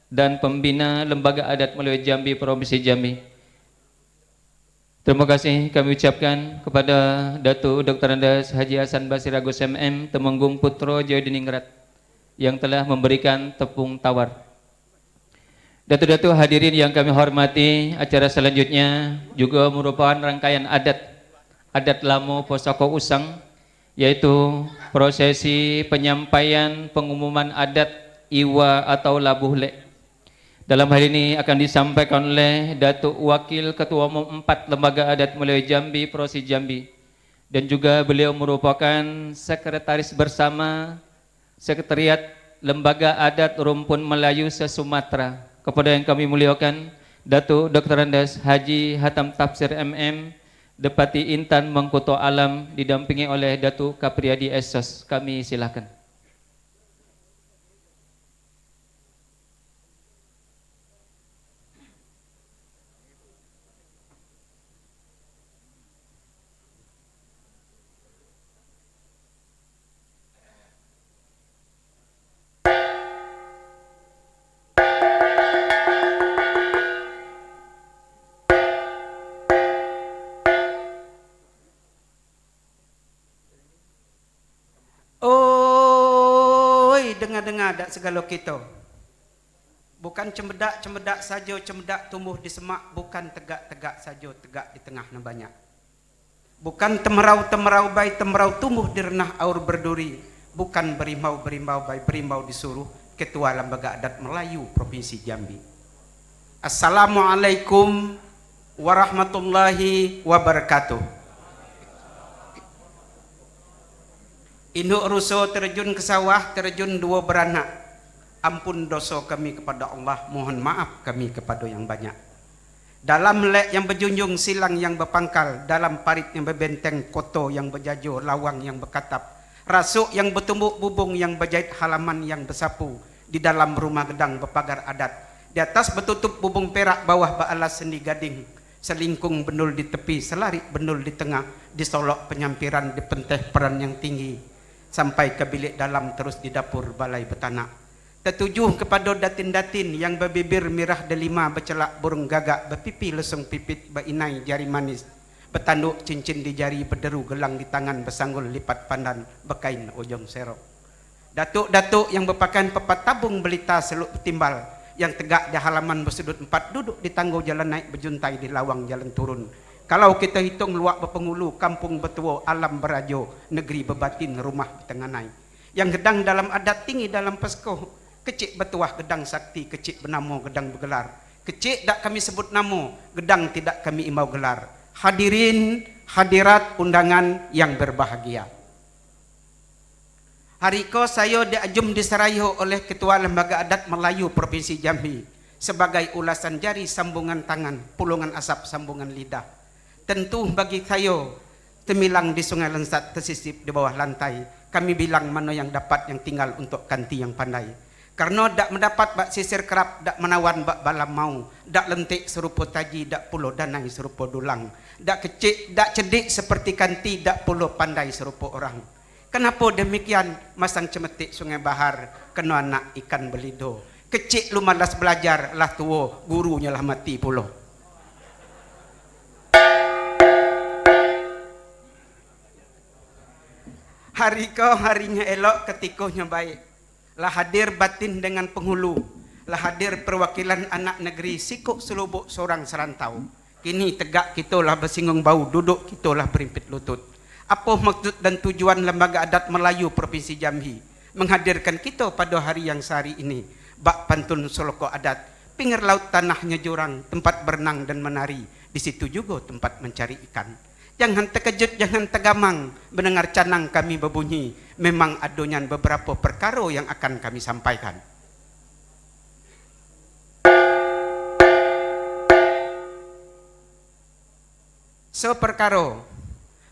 dan pembina Lembaga Adat Melayu Jambi Provinsi Jambi. Terima kasih kami ucapkan kepada Datuk Dr. Andes Haji Hasan Basri Agus MM Temenggung Putra Jawa Diningrat yang telah memberikan tepung tawar. Datuk-datuk hadirin yang kami hormati, acara selanjutnya juga merupakan rangkaian adat Lamo Posoko Usang, yaitu prosesi penyampaian pengumuman adat Iwa atau Labuh Lek. Dalam hal ini akan disampaikan oleh Datuk Wakil Ketua Umum 4 Lembaga Adat Melayu Jambi, Provinsi Jambi, dan juga beliau merupakan Sekretaris Bersama Sekretariat Lembaga Adat Rumpun Melayu se-Sumatera. Kepada yang kami muliakan, Datuk Dr. Andes Haji Hatam Tafsir MM, Depati Intan Mengkuto Alam, didampingi oleh Datuk Kapriyadi Esos. Kami silakan. Dengar-dengar dak segala kita. Bukan cemedak saja, cemedak tumbuh di semak, bukan tegak-tegak saja, tegak di tengah na banyak. Bukan temerau bai temerau tumbuh di renah aur berduri, bukan berimau bai berimau disuruh Ketua Lembaga Adat Melayu Provinsi Jambi. Assalamualaikum warahmatullahi wabarakatuh. Induk ruso terjun ke sawah, terjun dua beranak. Ampun dosa kami kepada Allah, mohon maaf kami kepada yang banyak. Dalam lek yang berjunjung, silang yang berpangkal, dalam parit yang berbenteng, koto yang berjajur, lawang yang berkatap, rasuk yang bertumbuk, bubung yang berjahit, halaman yang bersapu, di dalam rumah gedang berpagar adat, di atas bertutup bubung perak, bawah beralas sendi gading, selingkung benul di tepi, selarik benul di tengah, disolok penyampiran, di penteh peran yang tinggi, sampai ke bilik dalam terus di dapur balai betanak. Tertujuh kepada datin-datin yang berbibir mirah delima, bercelak burung gagak, berpipi lesung pipit, berinai jari manis, bertanduk cincin di jari, berderu gelang di tangan, bersanggul lipat pandan, berkain ujung serok. Datuk-datuk yang berpakaian pepat tabung belita seluk timbal, yang tegak di halaman bersudut empat, duduk di tangga jalan naik, berjuntai di lawang jalan turun. Kalau kita hitung luak berpenghulu, kampung bertua, alam berajo, negeri berbatin, rumah bertenganai. Yang gedang dalam adat, tinggi dalam peskoh, kecik bertuah gedang sakti, kecik bernamo gedang bergelar. Kecik tak kami sebut namo, gedang tidak kami imbau gelar. Hadirin, hadirat undangan yang berbahagia. Hari ko saya diajum diserayu oleh Ketua Lembaga Adat Melayu Provinsi Jambi sebagai ulasan jari, sambungan tangan, pulungan asap, sambungan lidah. Tentu bagi saya, temilang di sungai Lensat, tersisip di bawah lantai. Kami bilang mana yang dapat, yang tinggal untuk kanti yang pandai. Karena dak mendapat bak sisir kerap, dak menawan bak balam mau, dak lentik serupa taji, dak pulo danai serupa dulang, dak kecik, dak cedik seperti kanti, dak pulo pandai serupa orang. Kenapa demikian? Masang cemetik sungai bahar, kena anak ikan belido. Kecik lu malas belajar, lah tua, gurunya lah mati pulo. Hari kau harinya elok, ketikohnya baik. Lah hadir batin dengan penghulu, lah hadir perwakilan anak negeri, sikuk selubuk seorang serantau. Kini tegak kita lah bersinggung bau, duduk kita lah berimpit lutut. Apa maksud dan tujuan Lembaga Adat Melayu Provinsi Jambi menghadirkan kita pada hari yang sehari ini? Bak pantun soloko adat, pinggir laut tanahnya jurang, tempat berenang dan menari, di situ juga tempat mencari ikan. Jangan terkejut, jangan tergamang mendengar canang kami berbunyi. Memang adonyan beberapa perkara yang akan kami sampaikan. Seperkara,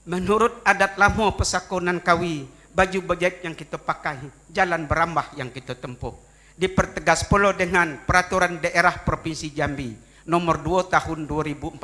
menurut adat lama pesakonan kawi, baju bejat yang kita pakai, jalan berambah yang kita tempuh, dipertegas pula dengan Peraturan Daerah Provinsi Jambi nomor 2 tahun 2014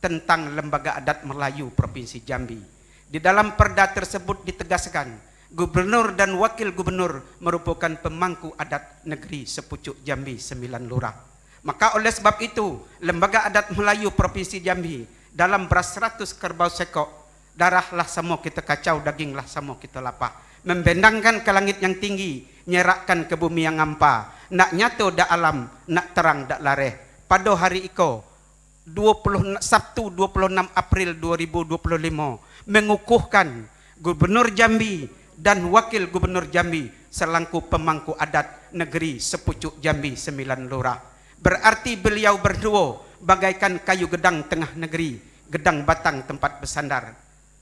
tentang Lembaga Adat Melayu Provinsi Jambi. Di dalam perda tersebut ditegaskan, Gubernur dan Wakil Gubernur merupakan pemangku adat negeri sepucuk Jambi 9 lurah. Maka oleh sebab itu, Lembaga Adat Melayu Provinsi Jambi dalam beras 100 kerbau sekok, darahlah semua kita kacau, daginglah semua kita lapah. membentangkan ke langit yang tinggi, nyerakkan ke bumi yang hampa, nak nyato dak alam, nak terang dak lareh. Pada hari iko, Sabtu 26 April 2025, mengukuhkan Gubernur Jambi dan Wakil Gubernur Jambi selangku pemangku adat negeri Sepucuk Jambi 9 Lurah. Berarti beliau berdua bagaikan kayu gedang tengah negeri, gedang batang tempat bersandar,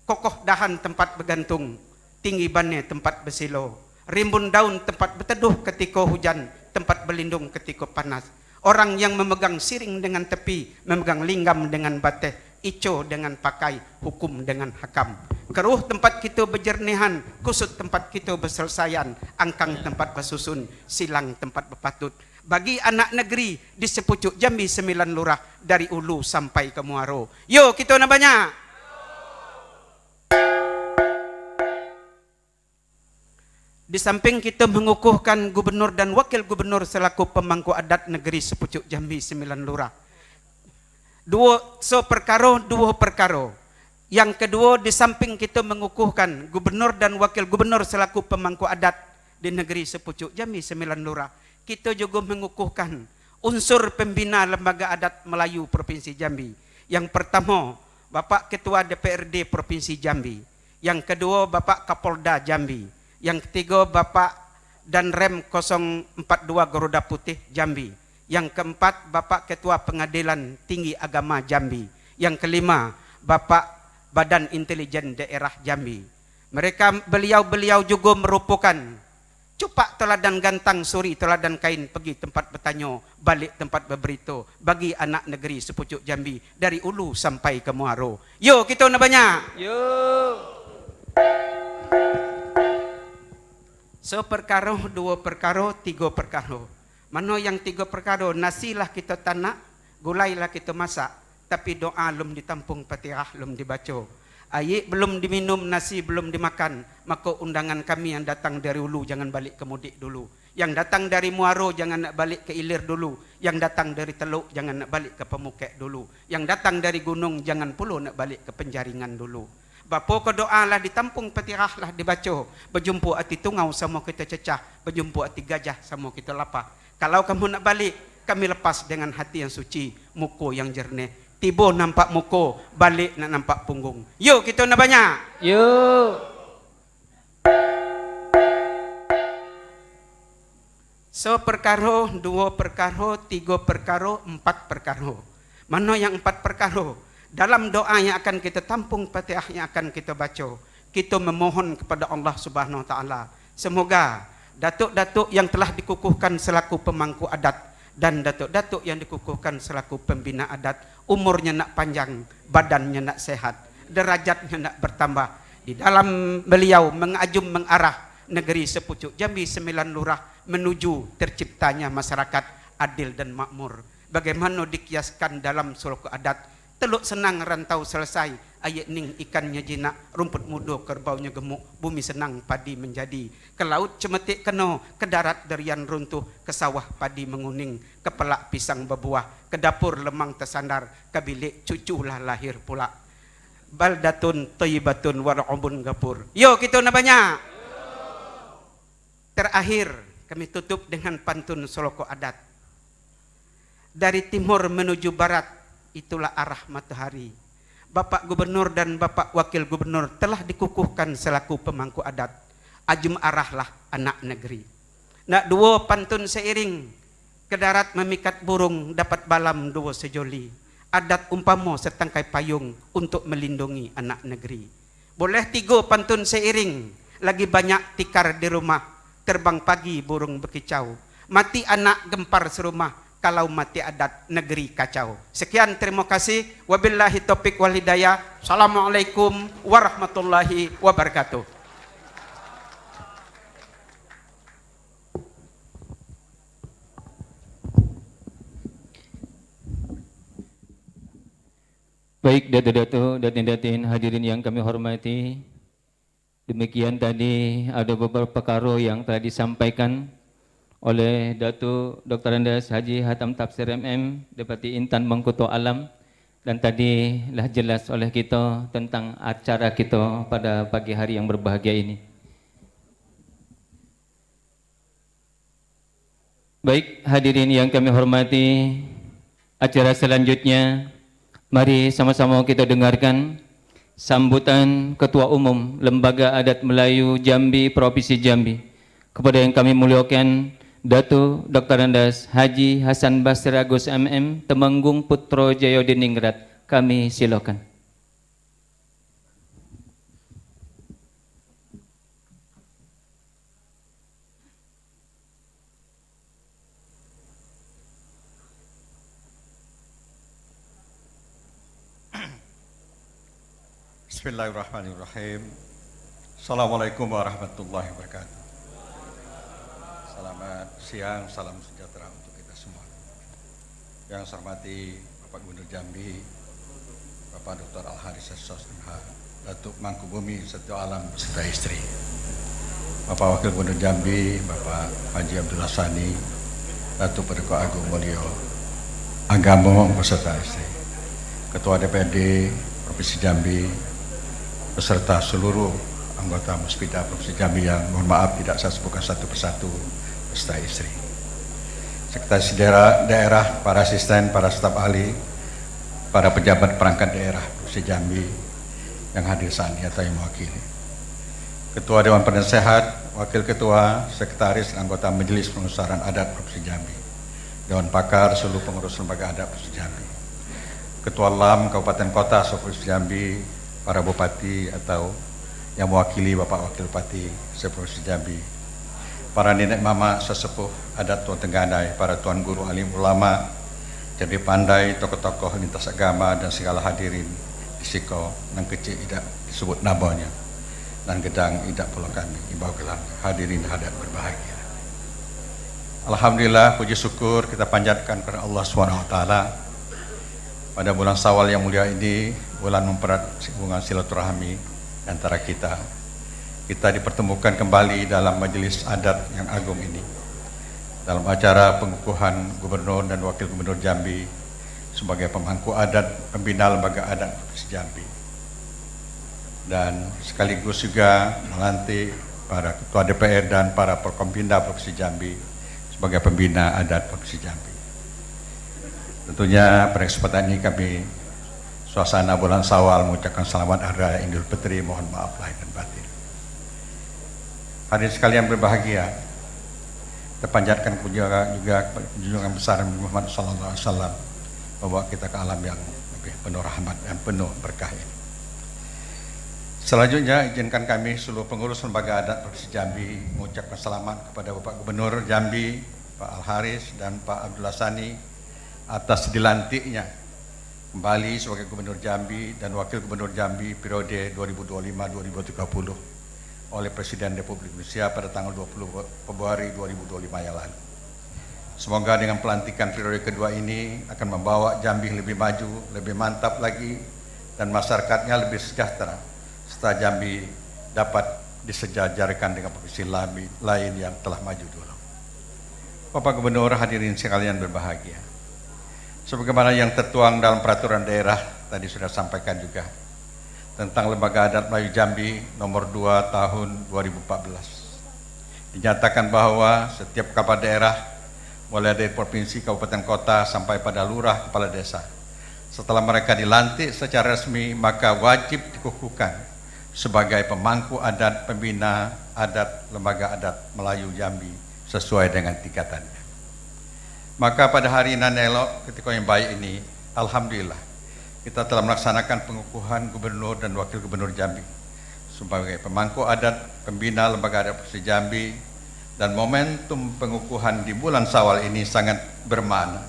kokoh dahan tempat bergantung, tinggi bane tempat bersilo, rimbun daun tempat berteduh ketika hujan, tempat berlindung ketika panas. Orang yang memegang siring dengan tepi, memegang linggam dengan bateh, ico dengan pakai, hukum dengan hakam. Keruh tempat kita berjernihan, kusut tempat kita berselesaian, angkang tempat bersusun, silang tempat berpatut. Bagi anak negeri di Sepucuk Jambi 9 Lurah, dari Ulu sampai ke Muaro. Yo, kita nak banyak. Di samping kita mengukuhkan gubernur dan wakil gubernur selaku pemangku adat negeri Sepucuk Jambi 9 Lurah. Dua perkara. Yang kedua, di samping kita mengukuhkan gubernur dan wakil gubernur selaku pemangku adat di negeri Sepucuk Jambi 9 Lurah, kita juga mengukuhkan unsur pembina lembaga adat Melayu Provinsi Jambi. Yang pertama, Bapak Ketua DPRD Provinsi Jambi. Yang kedua, Bapak Kapolda Jambi. Yang ketiga, Bapak Danrem 042 Garuda Putih Jambi. Yang keempat, Bapak Ketua Pengadilan Tinggi Agama Jambi. Yang kelima, Bapak Badan Intelijen Daerah Jambi. Beliau juga merupakan cupak teladan gantang suri teladan kain, pergi tempat bertanya, balik tempat berberita bagi anak negeri Sepucuk Jambi dari Ulu sampai ke Muaro. Yo, kita nak banyak. Yo. Seperkara, dua perkara, tiga perkara. Mana yang tiga perkara? Nasilah kita tanak, gulailah kita masak, tapi doa belum ditampung, Fatihah belum dibaca. Air belum diminum, nasi belum dimakan, maka undangan kami yang datang dari Ulu jangan balik ke Mudik dulu. Yang datang dari Muaro jangan nak balik ke Ilir dulu. Yang datang dari Teluk jangan nak balik ke Pemukek dulu. Yang datang dari Gunung jangan pula nak balik ke Penjaringan dulu. Bapa ke doa lah ditampung, Fatihah lah dibaca. Berjumpa hati tungau sama kita cecah, berjumpa hati gajah sama kita lapar. Kalau kamu nak balik, kami lepas dengan hati yang suci, muka yang jernih. Tiba nampak muka, balik nak nampak punggung. Yo, kita nak banyak. Yo. Seperkara, dua perkara, tiga perkara, empat perkara. Mana yang empat perkara? Dalam doa yang akan kita tampung, Fatihah yang akan kita baca, kita memohon kepada Allah Subhanahu Wa Taala. Semoga datuk-datuk yang telah dikukuhkan selaku pemangku adat dan datuk-datuk yang dikukuhkan selaku pembina adat, umurnya nak panjang, badannya nak sehat, derajatnya nak bertambah. Di dalam beliau mengarah negeri Sepucuk Jambi 9 Lurah menuju terciptanya masyarakat adil dan makmur. Bagaimana dikiaskan dalam suku adat, teluk senang rantau selesai, ayat ning ikannya jinak, rumput muda kerbaunya gemuk, bumi senang padi menjadi, ke laut cemetik kena, ke darat derian runtuh, ke sawah padi menguning, ke pelak pisang berbuah, ke dapur lemang tersandar, ke bilik cuculah lahir pula. Baldatun thayyibatun war'ubun gapur. Yo, kita nak banyak. Terakhir kami tutup dengan pantun Soloko adat. Dari timur menuju barat, itulah arah matahari. Bapak Gubernur dan Bapak Wakil Gubernur telah dikukuhkan selaku pemangku adat. Ajum arahlah anak negeri. Nak dua pantun seiring, ke darat memikat burung, dapat balam dua sejoli. Adat umpama setangkai payung untuk melindungi anak negeri. Boleh tiga pantun seiring, lagi banyak tikar di rumah, terbang pagi burung berkicau. Mati anak gempar serumah, kalau mati adat negeri kacau. Sekian, terima kasih. Wabillahi taufiq wal hidayah. Assalamualaikum warahmatullahi wabarakatuh. Baik, datuk-datuk, datin-datin hadirin yang kami hormati. Demikian tadi ada beberapa perkara yang telah disampaikan oleh Datuk Dr. Andes Haji Hatam Tafsir MM, Deputi Intan Mangkuto Alam, dan tadi lah jelas oleh kita tentang acara kita pada pagi hari yang berbahagia ini. Baik, hadirin yang kami hormati, acara selanjutnya mari sama-sama kita dengarkan sambutan Ketua Umum Lembaga Adat Melayu Jambi Provinsi Jambi kepada yang kami muliakan Datuk Dr. Andes Haji Hasan Basri Agus MM Temenggung Putro Jayodiningrat. Kami silakan. Bismillahirrahmanirrahim. Assalamualaikum warahmatullahi wabarakatuh. Selamat siang, salam sejahtera untuk kita semua. Yang saya hormati Bapak Gubernur Jambi, Bapak Dr. Al-Haris Sos MH, Datuk Mangkubumi Setio Alam beserta istri, Bapak Wakil Gubernur Jambi, Bapak Haji Abdullah Sani, Datuk Paduka Agung Mulyo Agamo beserta istri, Ketua DPRD Provinsi Jambi, beserta seluruh anggota Muspida Provinsi Jambi yang mohon maaf tidak saya sebutkan satu persatu beserta istri, sekretaris daerah, para asisten, para staf ahli, para pejabat perangkat daerah Provinsi Jambi yang hadir saat ini atau yang mewakili, Ketua Dewan Penasehat, Wakil Ketua, Sekretaris, anggota Majelis Pengusahaan Adat Provinsi Jambi, Dewan Pakar, seluruh pengurus lembaga adat Provinsi Jambi, Ketua LAM Kabupaten Kota Provinsi Jambi, para bupati atau yang mewakili Bapak Wakil Bupati Provinsi Jambi, para nenek mama sesepuh adat Tuan Tengganai, para tuan guru alim ulama, jadi pandai, tokoh-tokoh lintas agama dan segala hadirin di Siko yang kecil tidak disebut namanya dan gedang tidak pulau kami imbau gelar hadirin hadat berbahagia. Alhamdulillah, puji syukur kita panjatkan kepada Allah SWT pada bulan Syawal yang mulia ini, bulan mempererat hubungan silaturahmi antara kita. Kita dipertemukan kembali dalam majelis adat yang agung ini, dalam acara pengukuhan Gubernur dan Wakil Gubernur Jambi sebagai pemangku adat pembina lembaga adat Provinsi Jambi, dan sekaligus juga melantik para Ketua DPR dan para Porkompinda Provinsi Jambi sebagai pembina adat Provinsi Jambi. Tentunya pada kesempatan ini kami suasana bulan Syawal mengucapkan selamat Hari Raya Idul Fitri, mohon maaf lahir dan batin. Hadirin sekalian berbahagia, kita panjatkan juga junjungan besar Muhammad SAW membawa kita ke alam yang lebih penuh rahmat dan penuh berkah ini. Selanjutnya izinkan kami seluruh pengurus lembaga adat Provinsi Jambi mengucapkan selamat kepada Bapak Gubernur Jambi, Pak Al-Haris dan Pak Abdullah Sani atas dilantiknya kembali sebagai Gubernur Jambi dan Wakil Gubernur Jambi periode 2025-2030 oleh Presiden Republik Indonesia pada tanggal 20 Februari 2025 yang lalu. Semoga dengan pelantikan periode kedua ini akan membawa Jambi lebih maju, lebih mantap lagi, dan masyarakatnya lebih sejahtera setelah Jambi dapat disejajarkan dengan provinsi lain yang telah maju dulu. Bapak Gubernur, hadirin sekalian berbahagia, sebagaimana yang tertuang dalam peraturan daerah tadi sudah sampaikan juga tentang Lembaga Adat Melayu Jambi nomor 2 tahun 2014, dinyatakan bahwa setiap kepala daerah mulai dari provinsi, kabupaten, kota sampai pada lurah kepala desa, setelah mereka dilantik secara resmi maka wajib dikukuhkan sebagai pemangku adat pembina adat Lembaga Adat Melayu Jambi sesuai dengan tingkatannya. Maka pada hari nan elok ketika yang baik ini, alhamdulillah kita telah melaksanakan pengukuhan Gubernur dan Wakil Gubernur Jambi sebagai pemangku adat pembina Lembaga Adat Provinsi Jambi, dan momentum pengukuhan di bulan Syawal ini sangat bermakna,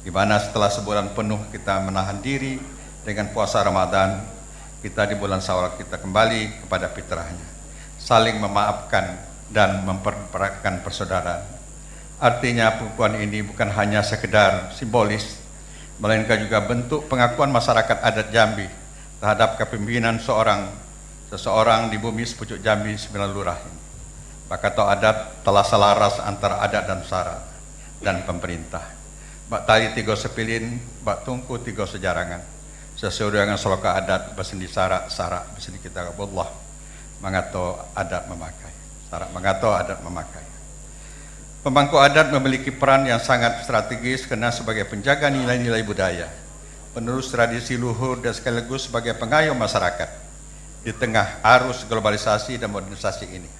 di mana setelah sebulan penuh kita menahan diri dengan puasa Ramadan, kita di bulan Syawal kita kembali kepada fitrahnya, saling memaafkan dan mempereratkan persaudaraan. Artinya pengukuhan ini bukan hanya sekedar simbolis, melainkan juga bentuk pengakuan masyarakat adat Jambi terhadap kepemimpinan seseorang di bumi sepucuk Jambi 9 lurah ini. Maka toh adat telah selaras antara adat dan syarat dan pemerintah. Bak tali tiga sepilin, bak tungku tiga sejarangan. Sesuai dengan sloka adat besendi syarat besendi kita Allah mengato adat memakai. Syarat mengato adat memakai. Pemangku adat memiliki peran yang sangat strategis karena sebagai penjaga nilai-nilai budaya, penerus tradisi luhur dan sekaligus sebagai pengayom masyarakat di tengah arus globalisasi dan modernisasi ini.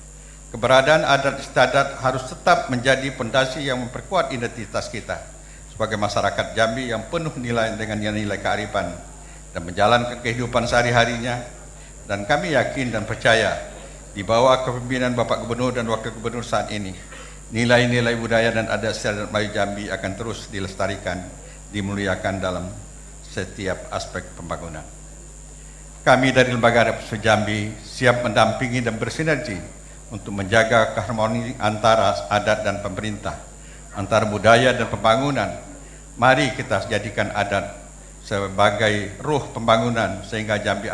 Keberadaan adat istiadat harus tetap menjadi pondasi yang memperkuat identitas kita sebagai masyarakat Jambi yang penuh nilai dengan nilai kearifan dan menjalankan kehidupan sehari-harinya. Dan kami yakin dan percaya di bawah kepemimpinan Bapak Gubernur dan Wakil Gubernur saat ini, nilai-nilai budaya dan adat istiadat Melayu Jambi akan terus dilestarikan, dimuliakan dalam setiap aspek pembangunan. Kami dari Lembaga Adat Pesisir Jambi siap mendampingi dan bersinergi untuk menjaga keharmoni antara adat dan pemerintah, antara budaya dan pembangunan. Mari kita jadikan adat sebagai ruh pembangunan sehingga Jambi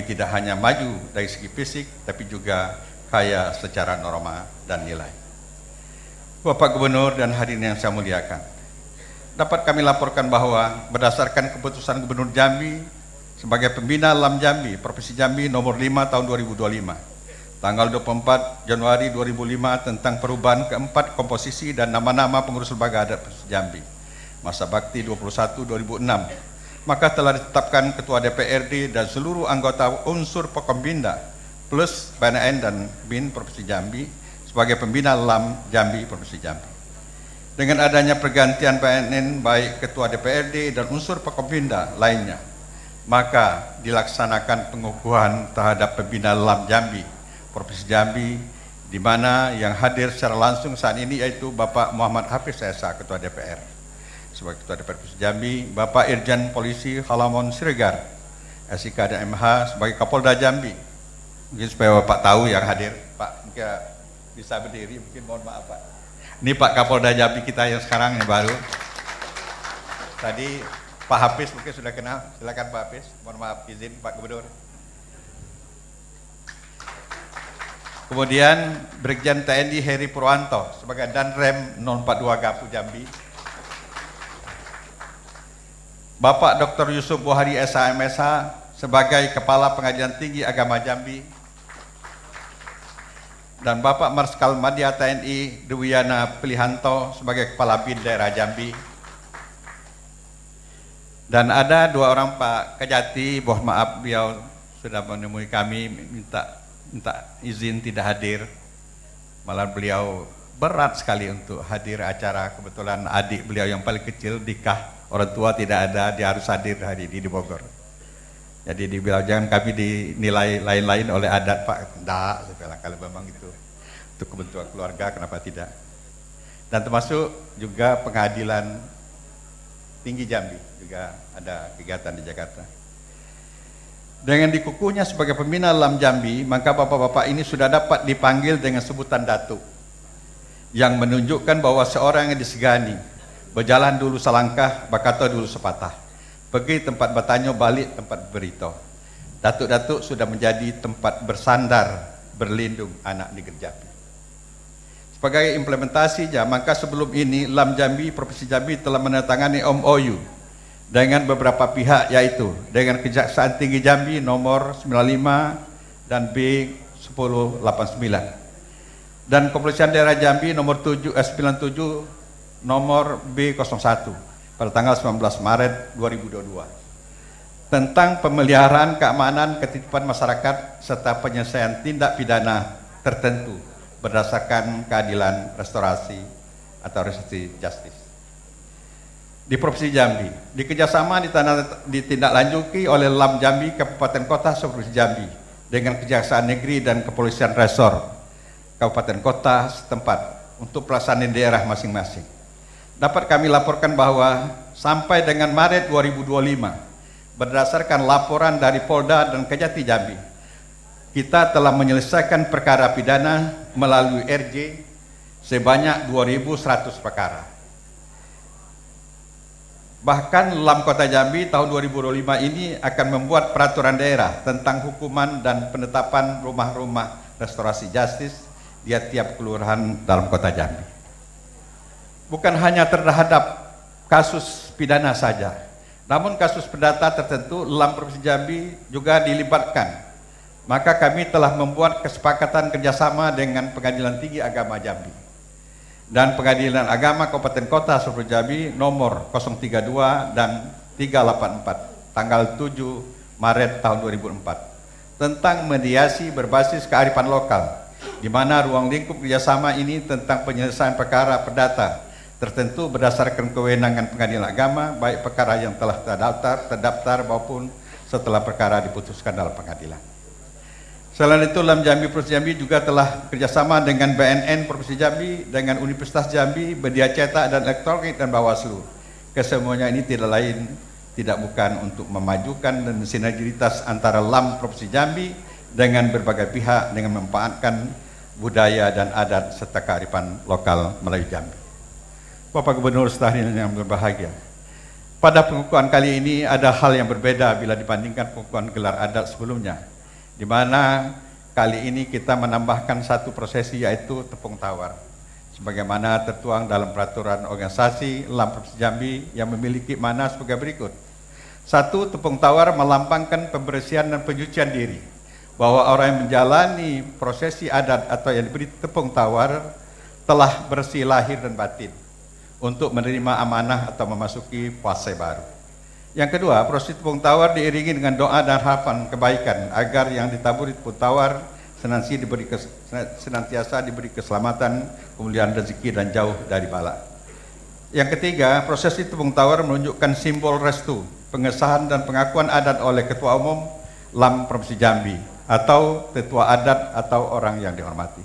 tidak hanya maju dari segi fisik tapi juga kaya secara norma dan nilai. Bapak Gubernur dan hadirin yang saya muliakan, dapat kami laporkan bahwa berdasarkan keputusan Gubernur Jambi sebagai pembina LAM Jambi, Provinsi Jambi nomor 5 tahun 2025, tanggal 24 Januari 2005 tentang perubahan keempat komposisi dan nama-nama pengurus Lembaga Adat Pesisir Jambi, masa bakti 21-2006, maka telah ditetapkan Ketua DPRD dan seluruh anggota unsur Pokombinda plus BNN dan BIN Provinsi Jambi sebagai pembina LAM Jambi Provinsi Jambi. Dengan adanya pergantian BNN baik Ketua DPRD dan unsur Pokombinda lainnya, maka dilaksanakan pengukuhan terhadap pembina LAM Jambi Provinsi Jambi, di mana yang hadir secara langsung saat ini yaitu Bapak Muhammad Hafiz Esa, Ketua DPR. Sebagai Ketua DPR Provinsi Jambi, Bapak Irjen Polisi Halamon Siregar, SIK dan MH sebagai Kapolda Jambi. Mungkin supaya Bapak tahu yang hadir, Pak mungkin bisa berdiri, mungkin mohon maaf Pak. Ini Pak Kapolda Jambi kita yang sekarang yang baru. Tadi Pak Hafiz mungkin sudah kenal, silakan Pak Hafiz. Mohon maaf izin Pak Gubernur. Kemudian Brigjen TNI Heri Purwanto sebagai Danrem 042 Gapu Jambi. Bapak Dr. Yusuf Buhari SHMSH sebagai Kepala Pengadilan Tinggi Agama Jambi. Dan Bapak Marskal Madya TNI Dwiyana Pilihanto sebagai Kepala BIN Daerah Jambi. Dan ada dua orang Pak Kejati, mohon maaf beliau sudah menemui kami minta izin tidak hadir. Malah beliau berat sekali untuk hadir acara, kebetulan adik beliau yang paling kecil nikah, orang tua tidak ada, dia harus hadir hari ini di Bogor. Jadi dibilang jangan kami dinilai lain-lain oleh adat Pak. Tidak, saya bilang kalau memang itu untuk kebentuan keluarga kenapa tidak. Dan termasuk juga Pengadilan Tinggi Jambi juga ada kegiatan di Jakarta. Dengan dikukuhnya sebagai pembina LAM Jambi, maka bapak-bapak ini sudah dapat dipanggil dengan sebutan Datuk, yang menunjukkan bahwa seorang yang disegani, berjalan dulu selangkah, bakato dulu sepatah, pergi tempat bertanya, balik tempat berito. Datuk-datuk sudah menjadi tempat bersandar, berlindung anak negeri Jambi. Sebagai implementasinya, maka sebelum ini LAM Jambi, Provinsi Jambi telah menandatangani MOU dengan beberapa pihak, yaitu dengan Kejaksaan Tinggi Jambi nomor 95 dan B1089 dan Kepolisian Daerah Jambi nomor 97 nomor B01 pada tanggal 19 Maret 2022 tentang pemeliharaan keamanan ketitipan masyarakat serta penyelesaian tindak pidana tertentu berdasarkan keadilan restorasi atau restoratif justice. Di Provinsi Jambi, dikerjasama ditindaklanjuti oleh LAM Jambi, Kabupaten Kota Provinsi Jambi dengan Kejaksaan Negeri dan Kepolisian Resor Kabupaten Kota setempat untuk pelaksanaan daerah masing-masing. Dapat kami laporkan bahwa sampai dengan Maret 2025, berdasarkan laporan dari Polda dan Kejati Jambi, kita telah menyelesaikan perkara pidana melalui RJ sebanyak 2.100 perkara. Bahkan LAM Kota Jambi tahun 2025 ini akan membuat peraturan daerah tentang hukuman dan penetapan rumah-rumah restorasi justice di tiap kelurahan dalam Kota Jambi. Bukan hanya terhadap kasus pidana saja, namun kasus perdata tertentu LAM Provinsi Jambi juga dilibatkan. Maka kami telah membuat kesepakatan kerjasama dengan Pengadilan Tinggi Agama Jambi. dan Pengadilan Agama Kabupaten Kota Seluruh Jambi nomor 032 dan 384 tanggal 7 Maret tahun 2004 tentang mediasi berbasis kearifan lokal, di mana ruang lingkup kerjasama ini tentang penyelesaian perkara perdata tertentu berdasarkan kewenangan Pengadilan Agama, baik perkara yang telah terdaftar maupun setelah perkara diputuskan dalam pengadilan. Selain itu, LAM Jambi Provinsi Jambi juga telah kerjasama dengan BNN Provinsi Jambi, dengan Universitas Jambi, Media Cetak dan Elektronik dan Bawaslu. Kesemuanya ini tidak bukan untuk memajukan dan sinergitas antara LAM Provinsi Jambi dengan berbagai pihak dengan memanfaatkan budaya dan adat serta kearifan lokal Melayu Jambi. Bapak Gubernur Stahrin yang berbahagia, pada pengukuhan kali ini ada hal yang berbeda bila dibandingkan pengukuhan gelar adat sebelumnya, di mana kali ini kita menambahkan satu prosesi yaitu tepung tawar, sebagaimana tertuang dalam peraturan organisasi LAM Provinsi Jambi yang memiliki makna sebagai berikut. 1. Tepung tawar melambangkan pembersihan dan penyucian diri, bahwa orang yang menjalani prosesi adat atau yang diberi tepung tawar telah bersih lahir dan batin untuk menerima amanah atau memasuki fase baru. Yang kedua, proses tepung tawar diiringi dengan doa dan harapan kebaikan agar yang ditaburi tepung tawar senantiasa diberi keselamatan, kemuliaan rezeki dan jauh dari bala. Yang ketiga, proses tepung tawar menunjukkan simbol restu, pengesahan dan pengakuan adat oleh Ketua Umum LAM Provinsi Jambi atau tetua adat atau orang yang dihormati.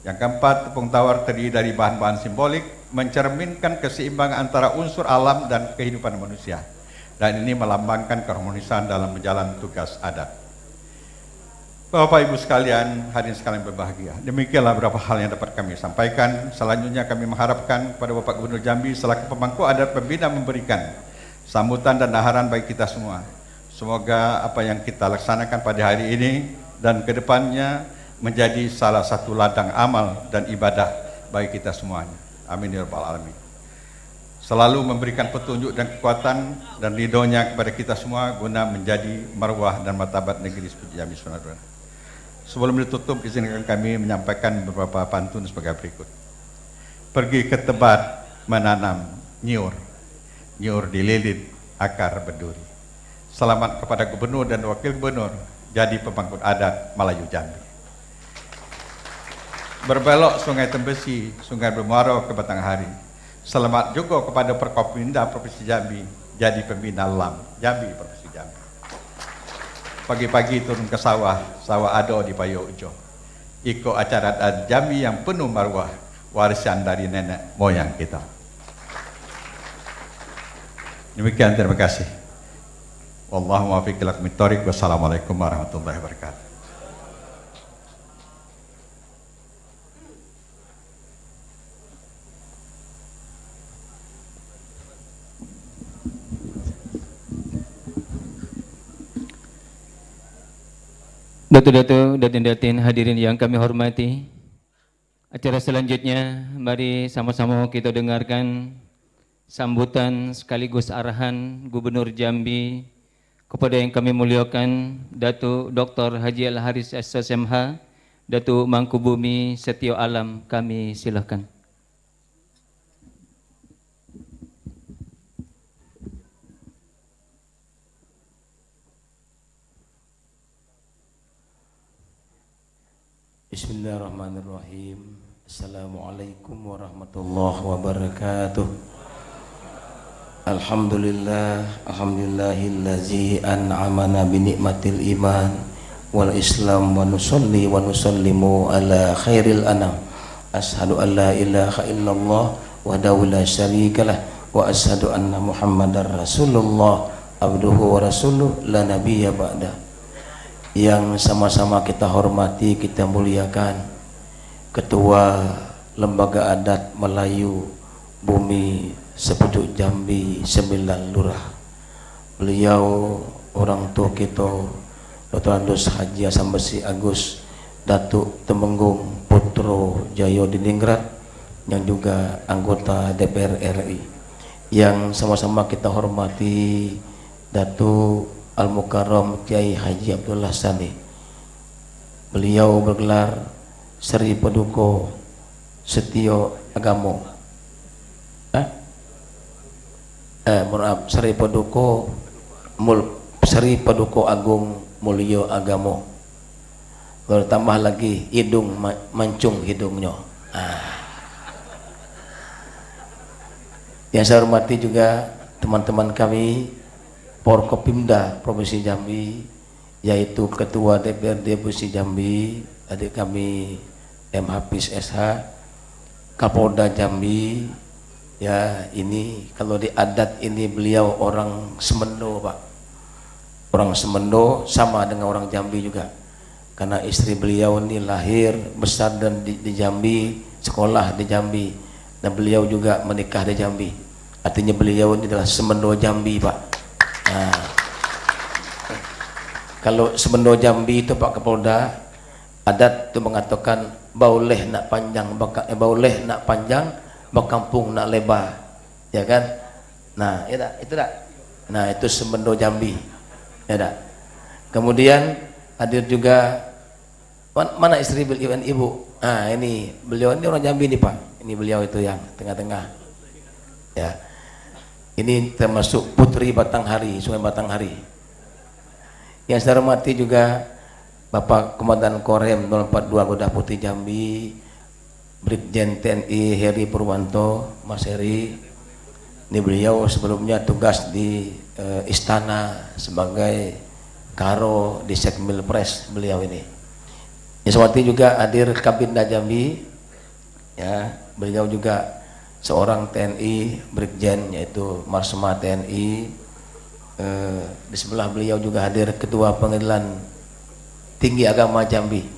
Yang keempat, tepung tawar terdiri dari bahan-bahan simbolik mencerminkan keseimbangan antara unsur alam dan kehidupan manusia, dan ini melambangkan keharmonisan dalam menjalankan tugas adat. Bapak Ibu sekalian, hadirin sekalian berbahagia, demikianlah beberapa hal yang dapat kami sampaikan. Selanjutnya kami mengharapkan kepada Bapak Gubernur Jambi selaku pemangku adat pembina memberikan sambutan dan arahan bagi kita semua. Semoga apa yang kita laksanakan pada hari ini dan kedepannya menjadi salah satu ladang amal dan ibadah bagi kita semuanya. Amin ya rabbal alamin. Selalu memberikan petunjuk dan kekuatan dan ridhonya kepada kita semua guna menjadi marwah dan martabat negeri Jambi Sumatera. Sebelum ditutup, izinkan kami menyampaikan beberapa pantun sebagai berikut. Pergi ke Tebet menanam nyiur, nyiur dililit akar berduri. Selamat kepada Gubernur dan Wakil Gubernur jadi pemangku adat Melayu Jambi. Berbelok Sungai Tembesi, Sungai Bermuara ke Batanghari. Selamat juga kepada Perkopimda Provinsi Jambi jadi pembina LAM Jambi Provinsi Jambi. Pagi-pagi turun ke sawah, sawah ado di Payo Ujo. Ikut acara adat Jambi yang penuh marwah, warisan dari nenek moyang kita. Demikian, terima kasih. Wallahu muwaffiq ila aqwamit thoriq. Wassalamualaikum warahmatullahi wabarakatuh. Datuk-datuk, datin-datin, hadirin yang kami hormati, acara selanjutnya mari sama-sama kita dengarkan sambutan sekaligus arahan Gubernur Jambi kepada yang kami muliakan Datuk Dr. Haji Al-Haris SSMH, Datuk Mangkubumi Setio Alam. Kami silakan. Bismillahirrahmanirrahim. Assalamualaikum warahmatullahi wabarakatuh. Alhamdulillahillazi an'amana binikmatil iman wal islam wa nusalli wa nusallimu ala khairil anam. Ashhadu an la ilaha illallah wahdahu la syarikalah wa ashhadu anna muhammadar rasulullah abduhu wa rasuluh la nabiyya ba'da. Yang sama-sama kita hormati, kita muliakan Ketua Lembaga Adat Melayu Bumi Sepeduk Jambi 9 Lurah. Beliau orang tua kita Dr. Andus Haji Hasan Besi Agus Datuk Temenggung Putro Jayo Diningrat, yang juga anggota DPR RI. Yang sama-sama kita hormati Datuk Al-Mukarram Kiai Haji Abdullah Sani. Beliau bergelar Sri Paduka Setio agamo. Maaf, Sri Paduka Sri Paduka Agung Mulyo Agamo. Kalau tambah lagi hidung mancung hidungnya. Yang saya hormati juga teman-teman kami Forkopimda Provinsi Jambi, yaitu Ketua DPRD Provinsi Jambi, adik kami M. Hafiz SH, Kapolda Jambi. Ya, ini kalau di adat ini beliau orang Semendo, Pak. Orang Semendo sama dengan orang Jambi juga. Karena istri beliau ini lahir, besar dan di Jambi, sekolah di Jambi. Dan beliau juga menikah di Jambi. Artinya beliau ini adalah Semendo Jambi, Pak. Nah, kalau Semendo Jambi itu Pak Kapolda, adat itu mengatakan bauleh nak panjang, bauleh nak panjang, bakampung nak lebar, ya kan? Nah, itu dah. Nah, itu Semendo Jambi, ya dah. Kemudian hadir juga mana istri beliau dan ibu. Ini beliau ini orang Jambi nih, Pak. Ini beliau itu yang tengah-tengah, ya. Ini termasuk Putri Batanghari, Sungai Batanghari. Yang saya hormati juga Bapak Komandan Korem 042 Godah Putih Jambi, Brigjen TNI Heri Purwanto, Mas Heri. Ini beliau sebelumnya tugas di istana sebagai Karo di Sekmil Pres beliau ini. Yang saya hormati juga hadir Kabinda Jambi, ya, beliau juga seorang TNI Brigjen yaitu Marsma TNI. Di sebelah beliau juga hadir Ketua Pengadilan Tinggi Agama Jambi,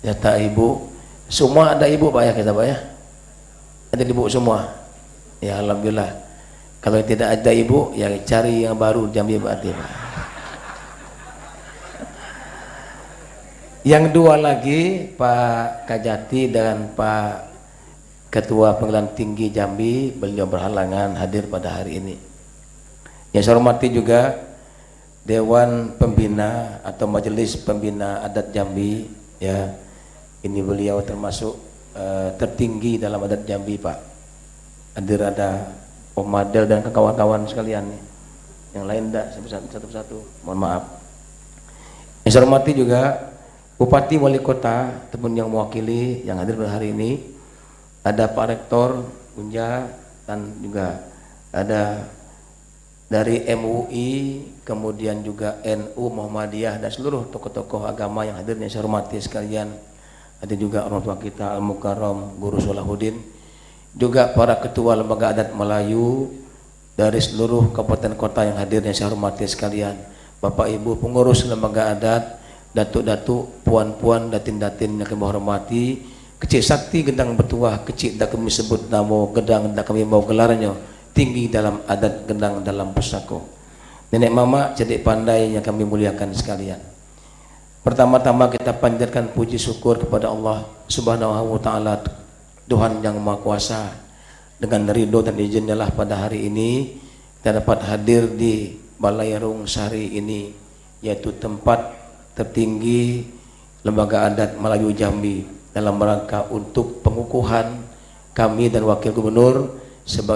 Jata Ibu. Semua ada ibu, Pak, ya, kita, Pak, ya. Ada ibu semua. Ya, alhamdulillah. Kalau tidak ada ibu, ya cari yang baru Jambi, berarti, Pak. Yang dua lagi Pak Kajati dan Pak Ketua Pengadilan Tinggi Jambi, beliau berhalangan hadir pada hari ini. Yang saya hormati juga Dewan Pembina atau Majelis Pembina Adat Jambi, ya. Ini beliau termasuk tertinggi dalam adat Jambi, Pak. Hadir ada Om Madel dan kawan-kawan sekalian. Yang lain tidak satu-satu. Mohon maaf. Yang saya hormati juga Bupati Wali Kota ataupun yang mewakili yang hadir pada hari ini. Ada Pak Rektor Unja dan juga ada dari MUI, kemudian juga NU Muhammadiyah dan seluruh tokoh-tokoh agama yang hadir yang saya hormati sekalian. Ada juga orang tua kita Al-Mukarram Guru Salahuddin, juga para ketua lembaga adat Melayu dari seluruh kabupaten kota yang hadir yang saya hormati sekalian. Bapak Ibu pengurus lembaga adat, datuk-datuk, puan-puan, datin-datin yang kami hormati, kecil sakti gendang bertuah, kecil dah kami sebut namo gedang dah kami mau gelarnya, tinggi dalam adat gendang dalam pusako. Nenek mama cerdik pandai yang kami muliakan sekalian. Pertama-tama kita panjatkan puji syukur kepada Allah Subhanahu wa taala, Tuhan yang Maha Kuasa. Dengan ridho dan izinnya lah pada hari ini kita dapat hadir di Balai Rung Sari ini, yaitu tempat tertinggi lembaga adat Melayu Jambi, dalam rangka untuk pengukuhan kami dan Wakil Gubernur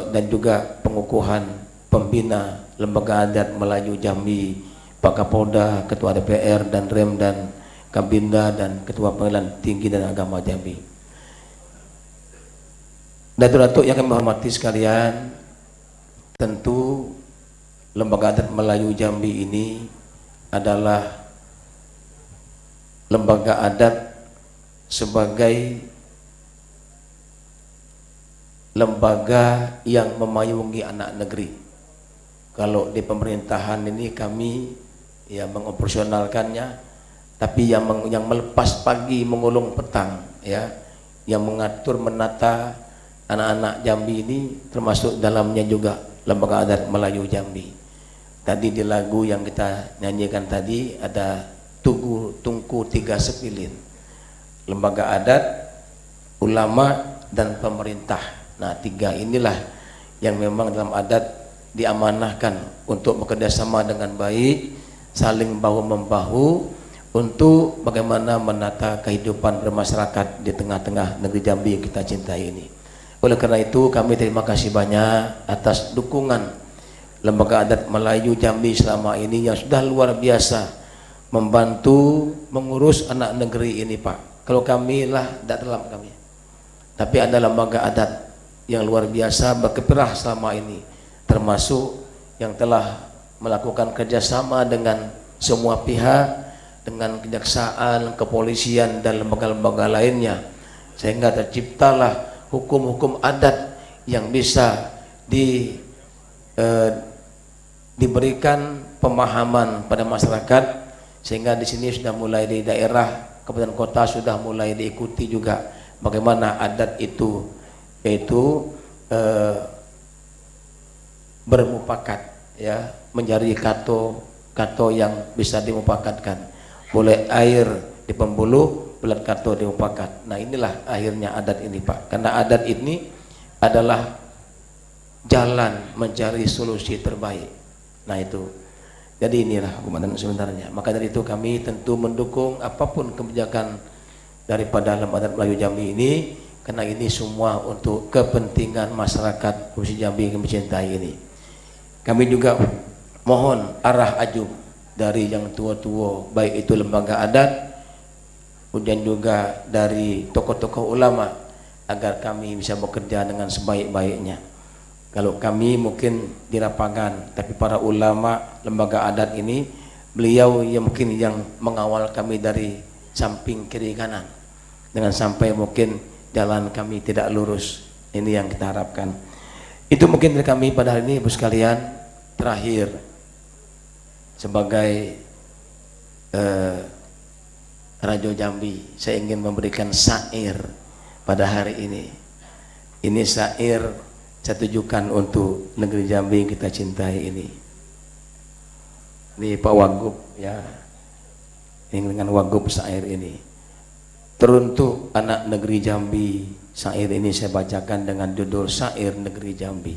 dan juga pengukuhan pembina lembaga adat Melayu Jambi, Pak Kapolda, Ketua DPR dan Rem dan Kabinda dan Ketua Pengadilan Tinggi dan Agama Jambi. Datuk-datuk yang kami hormati sekalian, tentu lembaga adat Melayu Jambi ini adalah lembaga adat sebagai lembaga yang memayungi anak negeri. Kalau di pemerintahan ini kami ya mengoperasionalkannya, tapi yang melepas pagi mengulung petang, ya, yang mengatur menata anak-anak Jambi ini termasuk dalamnya juga lembaga adat Melayu Jambi. Tadi di lagu yang kita nyanyikan tadi ada Tungku Tiga Sepilin, lembaga adat, ulama dan pemerintah. Nah, tiga inilah yang memang dalam adat diamanahkan untuk bekerjasama dengan baik, saling bahu-membahu untuk bagaimana menata kehidupan bermasyarakat di tengah-tengah negeri Jambi yang kita cintai ini. Oleh karena itu kami terima kasih banyak atas dukungan Lembaga Adat Melayu Jambi selama ini yang sudah luar biasa membantu mengurus anak negeri ini, Pak. Kalau kami lah tidak dalam kami, tapi ada lembaga adat yang luar biasa berkiprah selama ini, termasuk yang telah melakukan kerjasama dengan semua pihak, dengan kejaksaan, kepolisian dan lembaga-lembaga lainnya, sehingga terciptalah hukum-hukum adat yang bisa diberikan pemahaman pada masyarakat, sehingga di sini sudah mulai di daerah kabupaten kota sudah mulai diikuti juga bagaimana adat itu yaitu bermufakat, ya, menjadi kato yang bisa dimufakatkan. Boleh air di pembuluh, bulan kato dimufakat. Nah, inilah akhirnya adat ini, Pak. Karena adat ini adalah jalan mencari solusi terbaik. Nah, itu. Jadi inilah komandan sebenarnya. Maka dari itu kami tentu mendukung apapun kebijakan daripada Lembaga Adat Melayu Jambi ini, karena ini semua untuk kepentingan masyarakat Provinsi Jambi yang mencintai ini. Kami juga mohon arah ajub dari yang tua-tua, baik itu lembaga adat, kemudian juga dari tokoh-tokoh ulama, agar kami bisa bekerja dengan sebaik-baiknya. Kalau kami mungkin di lapangan, tapi para ulama lembaga adat ini, beliau yang mungkin yang mengawal kami dari samping kiri kanan, dengan sampai mungkin jalan kami tidak lurus. Ini yang kita harapkan. Itu mungkin dari kami pada hari ini, Ibu sekalian. Terakhir, sebagai Rajo Jambi, saya ingin memberikan syair pada hari ini. Ini syair saya tujukan untuk negeri Jambi yang kita cintai ini. Ini Pak Wagub, ya, ini dengan Wagub syair ini. Teruntuk anak negeri Jambi, syair ini saya bacakan dengan judul Syair Negeri Jambi.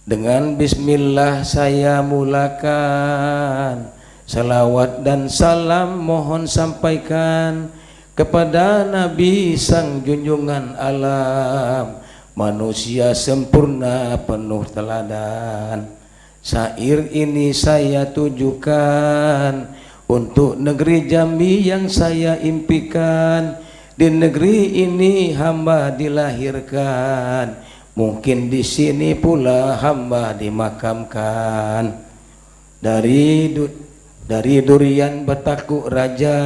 Dengan bismillah saya mulakan, salawat dan salam mohon sampaikan kepada Nabi sang junjungan alam, manusia sempurna penuh teladan. Syair ini saya tujukan untuk negeri Jambi yang saya impikan. Di negeri ini hamba dilahirkan, mungkin di sini pula hamba dimakamkan. Dari durian Batakuk Raja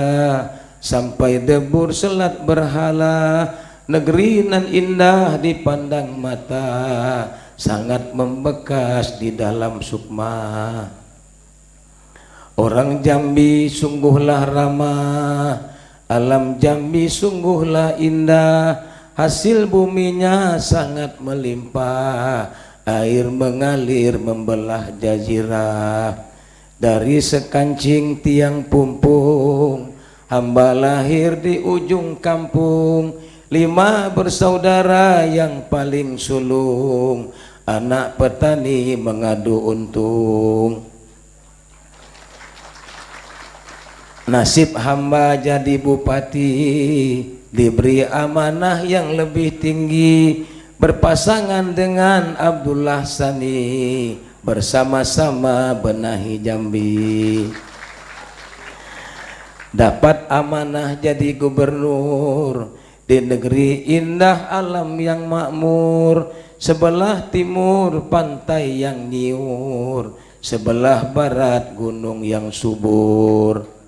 sampai Debur Selat Berhala, negeri nan indah dipandang mata, sangat membekas di dalam sukma. Orang Jambi sungguhlah ramah, alam Jambi sungguhlah indah, hasil buminya sangat melimpah, air mengalir membelah jazirah. Dari sekancing tiang pumpung, hamba lahir di ujung kampung, 5 bersaudara yang paling sulung, anak petani mengadu untung. Nasib hamba jadi bupati, diberi amanah yang lebih tinggi, berpasangan dengan Abdullah Sani, bersama-sama benahi Jambi. Dapat amanah jadi gubernur di negeri indah alam yang makmur, sebelah timur pantai yang nyiur, sebelah barat gunung yang subur.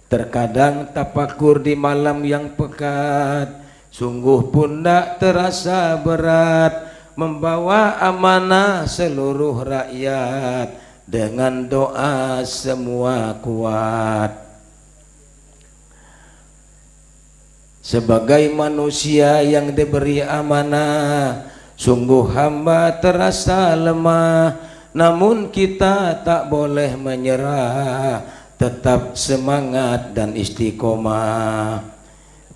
Terkadang tapakur di malam yang pekat, sungguh pun tak terasa berat, membawa amanah seluruh rakyat, dengan doa semua kuat. Sebagai manusia yang diberi amanah, sungguh hamba terasa lemah, namun kita tak boleh menyerah, tetap semangat dan istiqomah.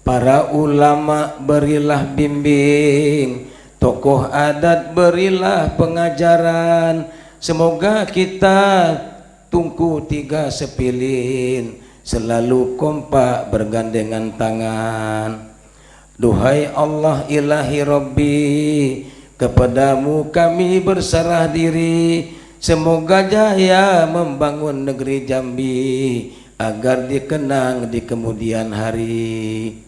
Para ulama berilah bimbing, tokoh adat berilah pengajaran, semoga kita tungku 3 sepilin, selalu kompak bergandengan tangan. Duhai Allah ilahi Rabbi, kepadamu kami berserah diri. Semoga jaya membangun negeri Jambi agar dikenang di kemudian hari.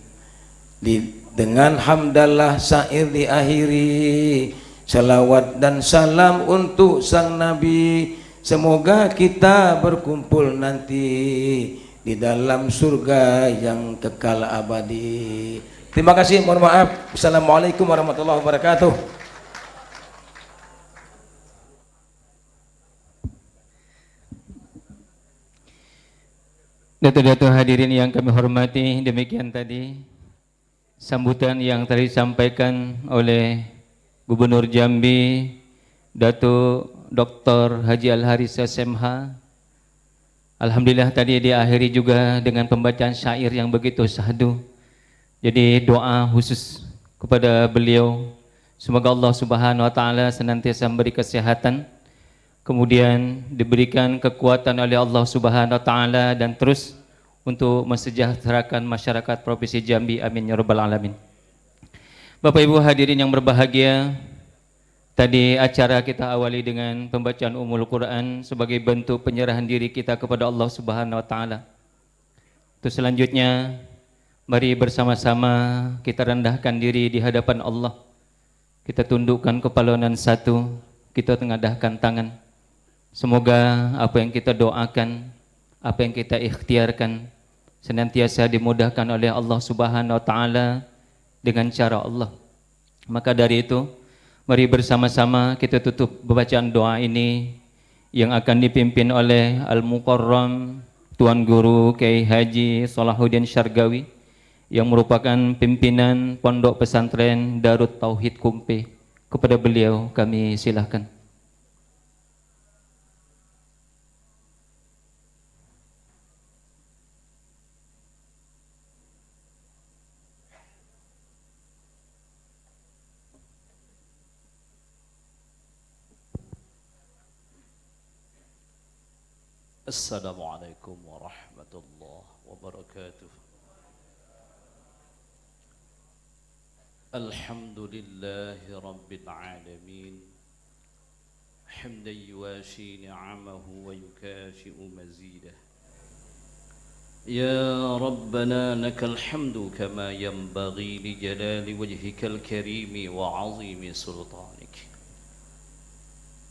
Dengan hamdalah syair diakhiri, salawat dan salam untuk sang Nabi. Semoga kita berkumpul nanti di dalam surga yang kekal abadi. Terima kasih, mohon maaf. Assalamualaikum warahmatullahi wabarakatuh. Datuk-datuk hadirin yang kami hormati, demikian tadi sambutan yang tadi disampaikan oleh Gubernur Jambi, Datuk Dr. Haji Al-Haris SMH. Alhamdulillah tadi diakhiri juga dengan pembacaan syair yang begitu syahdu. Jadi doa khusus kepada beliau, semoga Allah Subhanahu wa taala senantiasa memberi kesehatan, kemudian diberikan kekuatan oleh Allah Subhanahu wa taala dan terus untuk mensejahterakan masyarakat Provinsi Jambi. Amin ya rabbal alamin. Bapak Ibu hadirin yang berbahagia, tadi acara kita awali dengan pembacaan Ummul Quran sebagai bentuk penyerahan diri kita kepada Allah Subhanahu wa taala. Terus selanjutnya mari bersama-sama kita rendahkan diri di hadapan Allah. Kita tundukkan kepala nan satu, kita tengadahkan tangan. Semoga apa yang kita doakan, apa yang kita ikhtiarkan senantiasa dimudahkan oleh Allah Subhanahu wa taala dengan cara Allah. Maka dari itu, mari bersama-sama kita tutup bacaan doa ini yang akan dipimpin oleh Al-Mukarram Tuan Guru Kiai Haji Salahuddin Syargawi yang merupakan pimpinan Pondok Pesantren Darut Tauhid Kumpe. Kepada beliau kami silakan. Assalamualaikum warahmatullahi wabarakatuh. Alhamdulillahi rabbil alamin. Hamdan yuwashi ni'amahu wa yukashi'u mazidah. Ya Rabbana lakal hamdu kama yanbaghi li jalali wajhikal karimi wa 'azimi sultanik.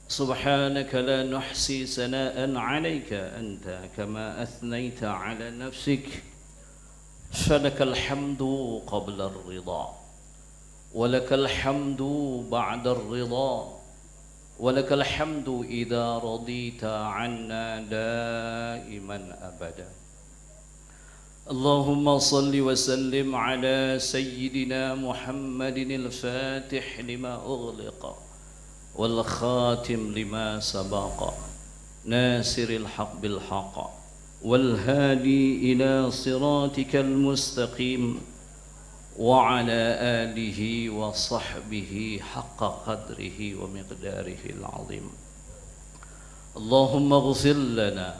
سبحانك لا نحصي ثناء عليك أنت كما أثنيت على نفسك فلك الحمد قبل الرضا ولك الحمد بعد الرضا ولك الحمد إذا رضيت عنا دائما أبدا. اللهم صل وسلم على سيدنا محمد الفاتح لما أغلق والخاتم لما سبق ناصر الحق بالحق والهادي إلى صراطك المستقيم وعلى آله وصحبه حق قدره ومقداره العظيم. اللهم اغفر لنا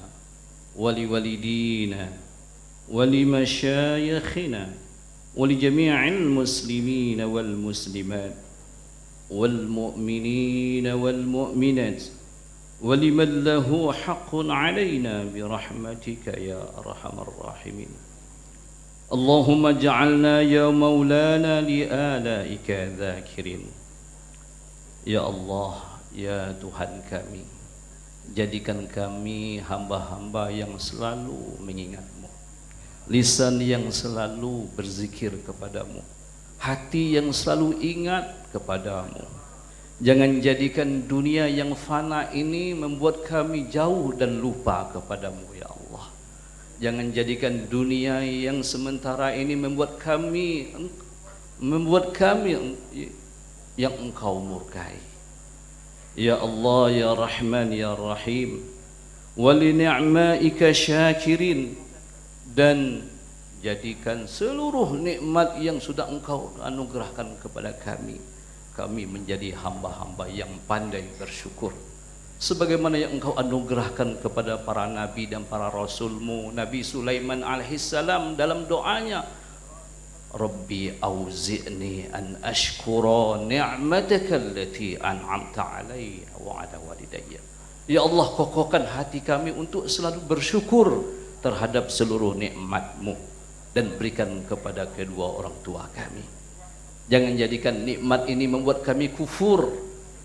ولوالدينا ولمشايخنا ولجميع المسلمين والمسلمات والمؤمنين والمؤمنات ولمن له حق علينا برحمتك يا أرحم الراحمين. اللهم اجعلنا يا مولانا لآلائك ذاكرين. Ya Allah, ya Tuhan kami, jadikan kami hamba-hamba yang selalu mengingat-Mu, lisan yang selalu berzikir kepadamu, hati yang selalu ingat kepadamu. Jangan jadikan dunia yang fana ini membuat kami jauh dan lupa kepadamu ya Allah. Jangan jadikan dunia yang sementara ini membuat kami yang Engkau murkai. Ya Allah, ya Rahman, ya Rahim, wa li ni'maika syakirin, dan jadikan seluruh nikmat yang sudah Engkau anugerahkan kepada kami menjadi hamba-hamba yang pandai bersyukur. Sebagaimana yang Engkau anugerahkan kepada para nabi dan para rasul-Mu. Nabi Sulaiman alaihissalam dalam doanya, Rabbi auzi'ni an ashkura ni'mataka allati an'amta alayya wa ala walidayya. Ya Allah, kokohkan hati kami untuk selalu bersyukur terhadap seluruh nikmat-Mu dan berikan kepada kedua orang tua kami. Jangan jadikan nikmat ini membuat kami kufur,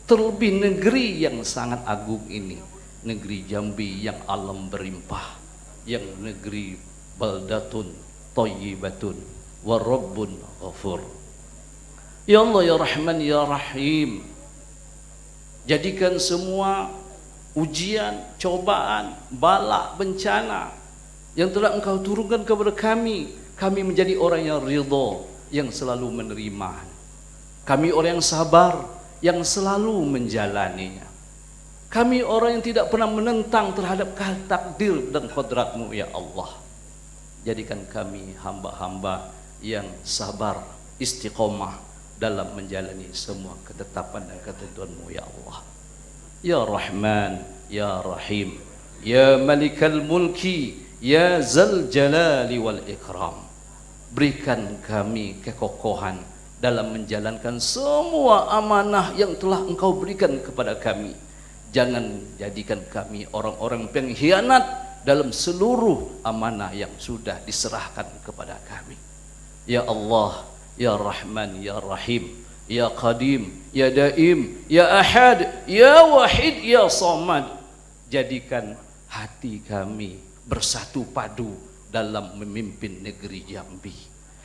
terlebih negeri yang sangat agung ini, negeri Jambi yang alam berimpah, yang negeri baldatun thayyibatun wa rabbun ghafur. Ya Allah ya Rahman ya Rahim, jadikan semua ujian, cobaan, bala, bencana yang telah Engkau turunkan kepada kami menjadi orang yang ridha, yang selalu menerima. Kami orang yang sabar, yang selalu menjalaninya. Kami orang yang tidak pernah menentang terhadap takdir dan kodrat-Mu ya Allah. Jadikan kami hamba-hamba yang sabar, istiqomah dalam menjalani semua ketetapan dan ketentuan-Mu ya Allah. Ya Rahman, Ya Rahim, Ya Malikal Mulki, Ya Zal Jalali wal Ikram. Berikan kami kekokohan dalam menjalankan semua amanah yang telah Engkau berikan kepada kami. Jangan jadikan kami orang-orang pengkhianat dalam seluruh amanah yang sudah diserahkan kepada kami. Ya Allah, Ya Rahman, Ya Rahim, Ya Qadim, Ya Daim, Ya Ahad, Ya Wahid, Ya Samad. Jadikan hati kami bersatu padu dalam memimpin negeri Jambi.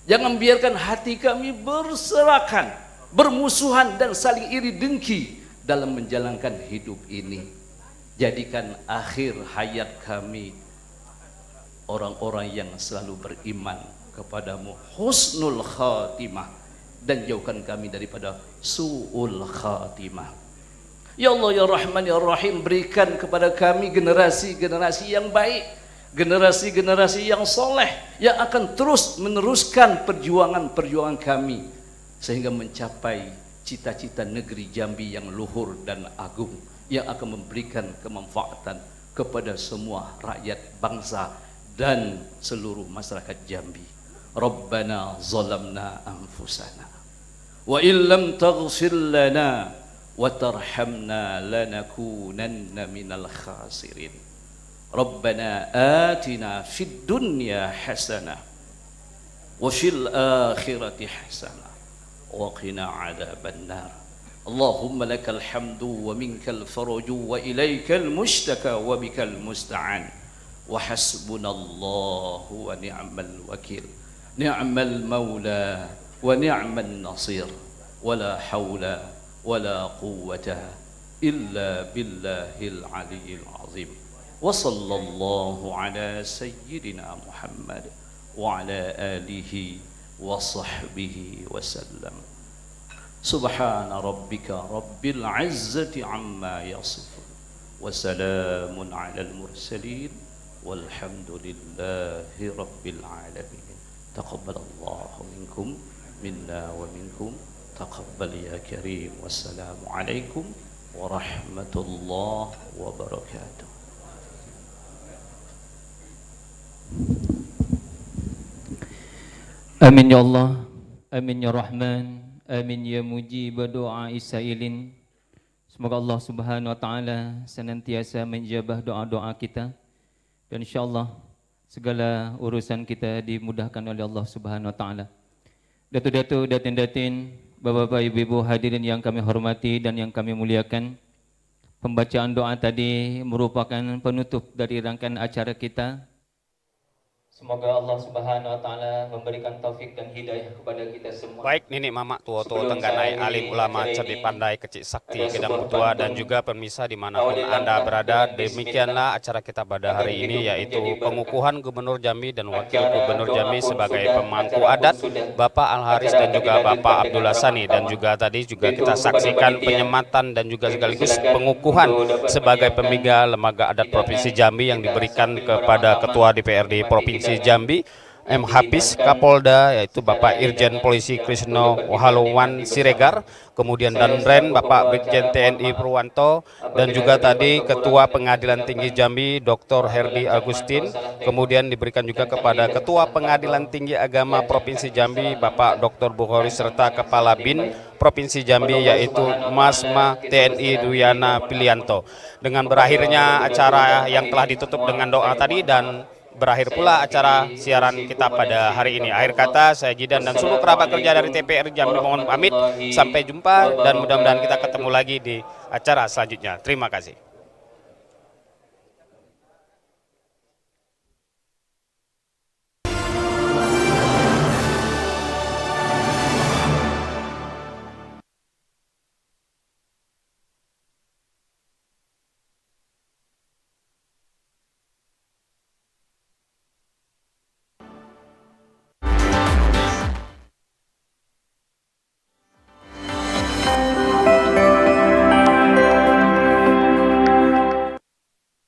Jangan biarkan hati kami berserakan, bermusuhan dan saling iri dengki dalam menjalankan hidup ini. Jadikan akhir hayat kami orang-orang yang selalu beriman kepadamu, husnul khatimah, dan jauhkan kami daripada su'ul khatimah. Ya Allah ya Rahman ya Rahim, berikan kepada kami generasi-generasi yang baik, generasi-generasi yang soleh, yang akan terus meneruskan perjuangan-perjuangan kami sehingga mencapai cita-cita negeri Jambi yang luhur dan agung, yang akan memberikan kemanfaatan kepada semua rakyat bangsa dan seluruh masyarakat Jambi. Rabbana zalamna anfusana wa illam taghfir lana wa tarhamna lanakunanna minal khasirin. Rabbana atina fid dunya hasanah wa fil akhirati hasanah wa qina adzaban nar. Allahumma lakal hamdu wa minkal faraju wa ilaikal mushtaka wa bikal musta'an wa hasbunallahu wa ni'mal wakil. Ni'mal maula wa ni'man nasir, wa la hawla wa la quwwata illa billahil aliyyil azim. Wa sallallahu ala sayyidina Muhammad wa ala alihi wa sahbihi wa sallam. Subhana rabbika rabbil izzati amma yasifun wa salamun alal mursalin walhamdulillahi rabbil alamin. Taqabbalallahu minkum minna wa minkum taqabbal ya karim. Wassalamu alaikum warahmatullahi wabarakatuh. Amin ya Allah, amin ya Rahman, amin ya mujib doa isailin. Semoga Allah Subhanahu wa taala senantiasa menjabah doa-doa kita, dan insyaallah segala urusan kita dimudahkan oleh Allah Subhanahu wa taala. Datuk-datuk, datin-datin, bapak-bapak, ibu-ibu hadirin yang kami hormati dan yang kami muliakan, pembacaan doa tadi merupakan penutup dari rangkaian acara kita. Semoga Allah Subhanahu wa taala memberikan taufik dan hidayah kepada kita semua. Baik Nini Mama tua-tua tengganai alim ulama cerdik pandai kecil sakti gedang tua dan juga pemirsa dimanapun Anda berada, demikianlah acara kita pada hari ini, yaitu pengukuhan Gubernur Jambi dan Wakil Gubernur Jambi sebagai pemangku adat Bapak Al Haris dan juga Bapak Abdullah Sani, dan juga tadi juga kita saksikan penyematan dan juga sekaligus pengukuhan sebagai pemingga lembaga adat Provinsi Jambi yang diberikan kepada Ketua DPRD Provinsi Jambi M. Hafiz Kapolda, yaitu Bapak Irjen Polisi Krisno Wahalawan Siregar, kemudian Danren Bapak Brigjen TNI Purwanto, dan juga tadi Ketua Pengadilan Tinggi Jambi Dr. Herdi Agustin, kemudian diberikan juga kepada Ketua Pengadilan Tinggi Agama Provinsi Jambi Bapak Dr. Bukhari, serta Kepala BIN Provinsi Jambi yaitu Masma TNI Duyana Pilianto. Dengan berakhirnya acara yang telah ditutup dengan doa tadi dan berakhir pula acara siaran kita pada hari ini. Akhir kata, saya Jidan dan seluruh kerabat kerja dari TPRI Jambi mohon pamit. Sampai jumpa dan mudah-mudahan kita ketemu lagi di acara selanjutnya. Terima kasih.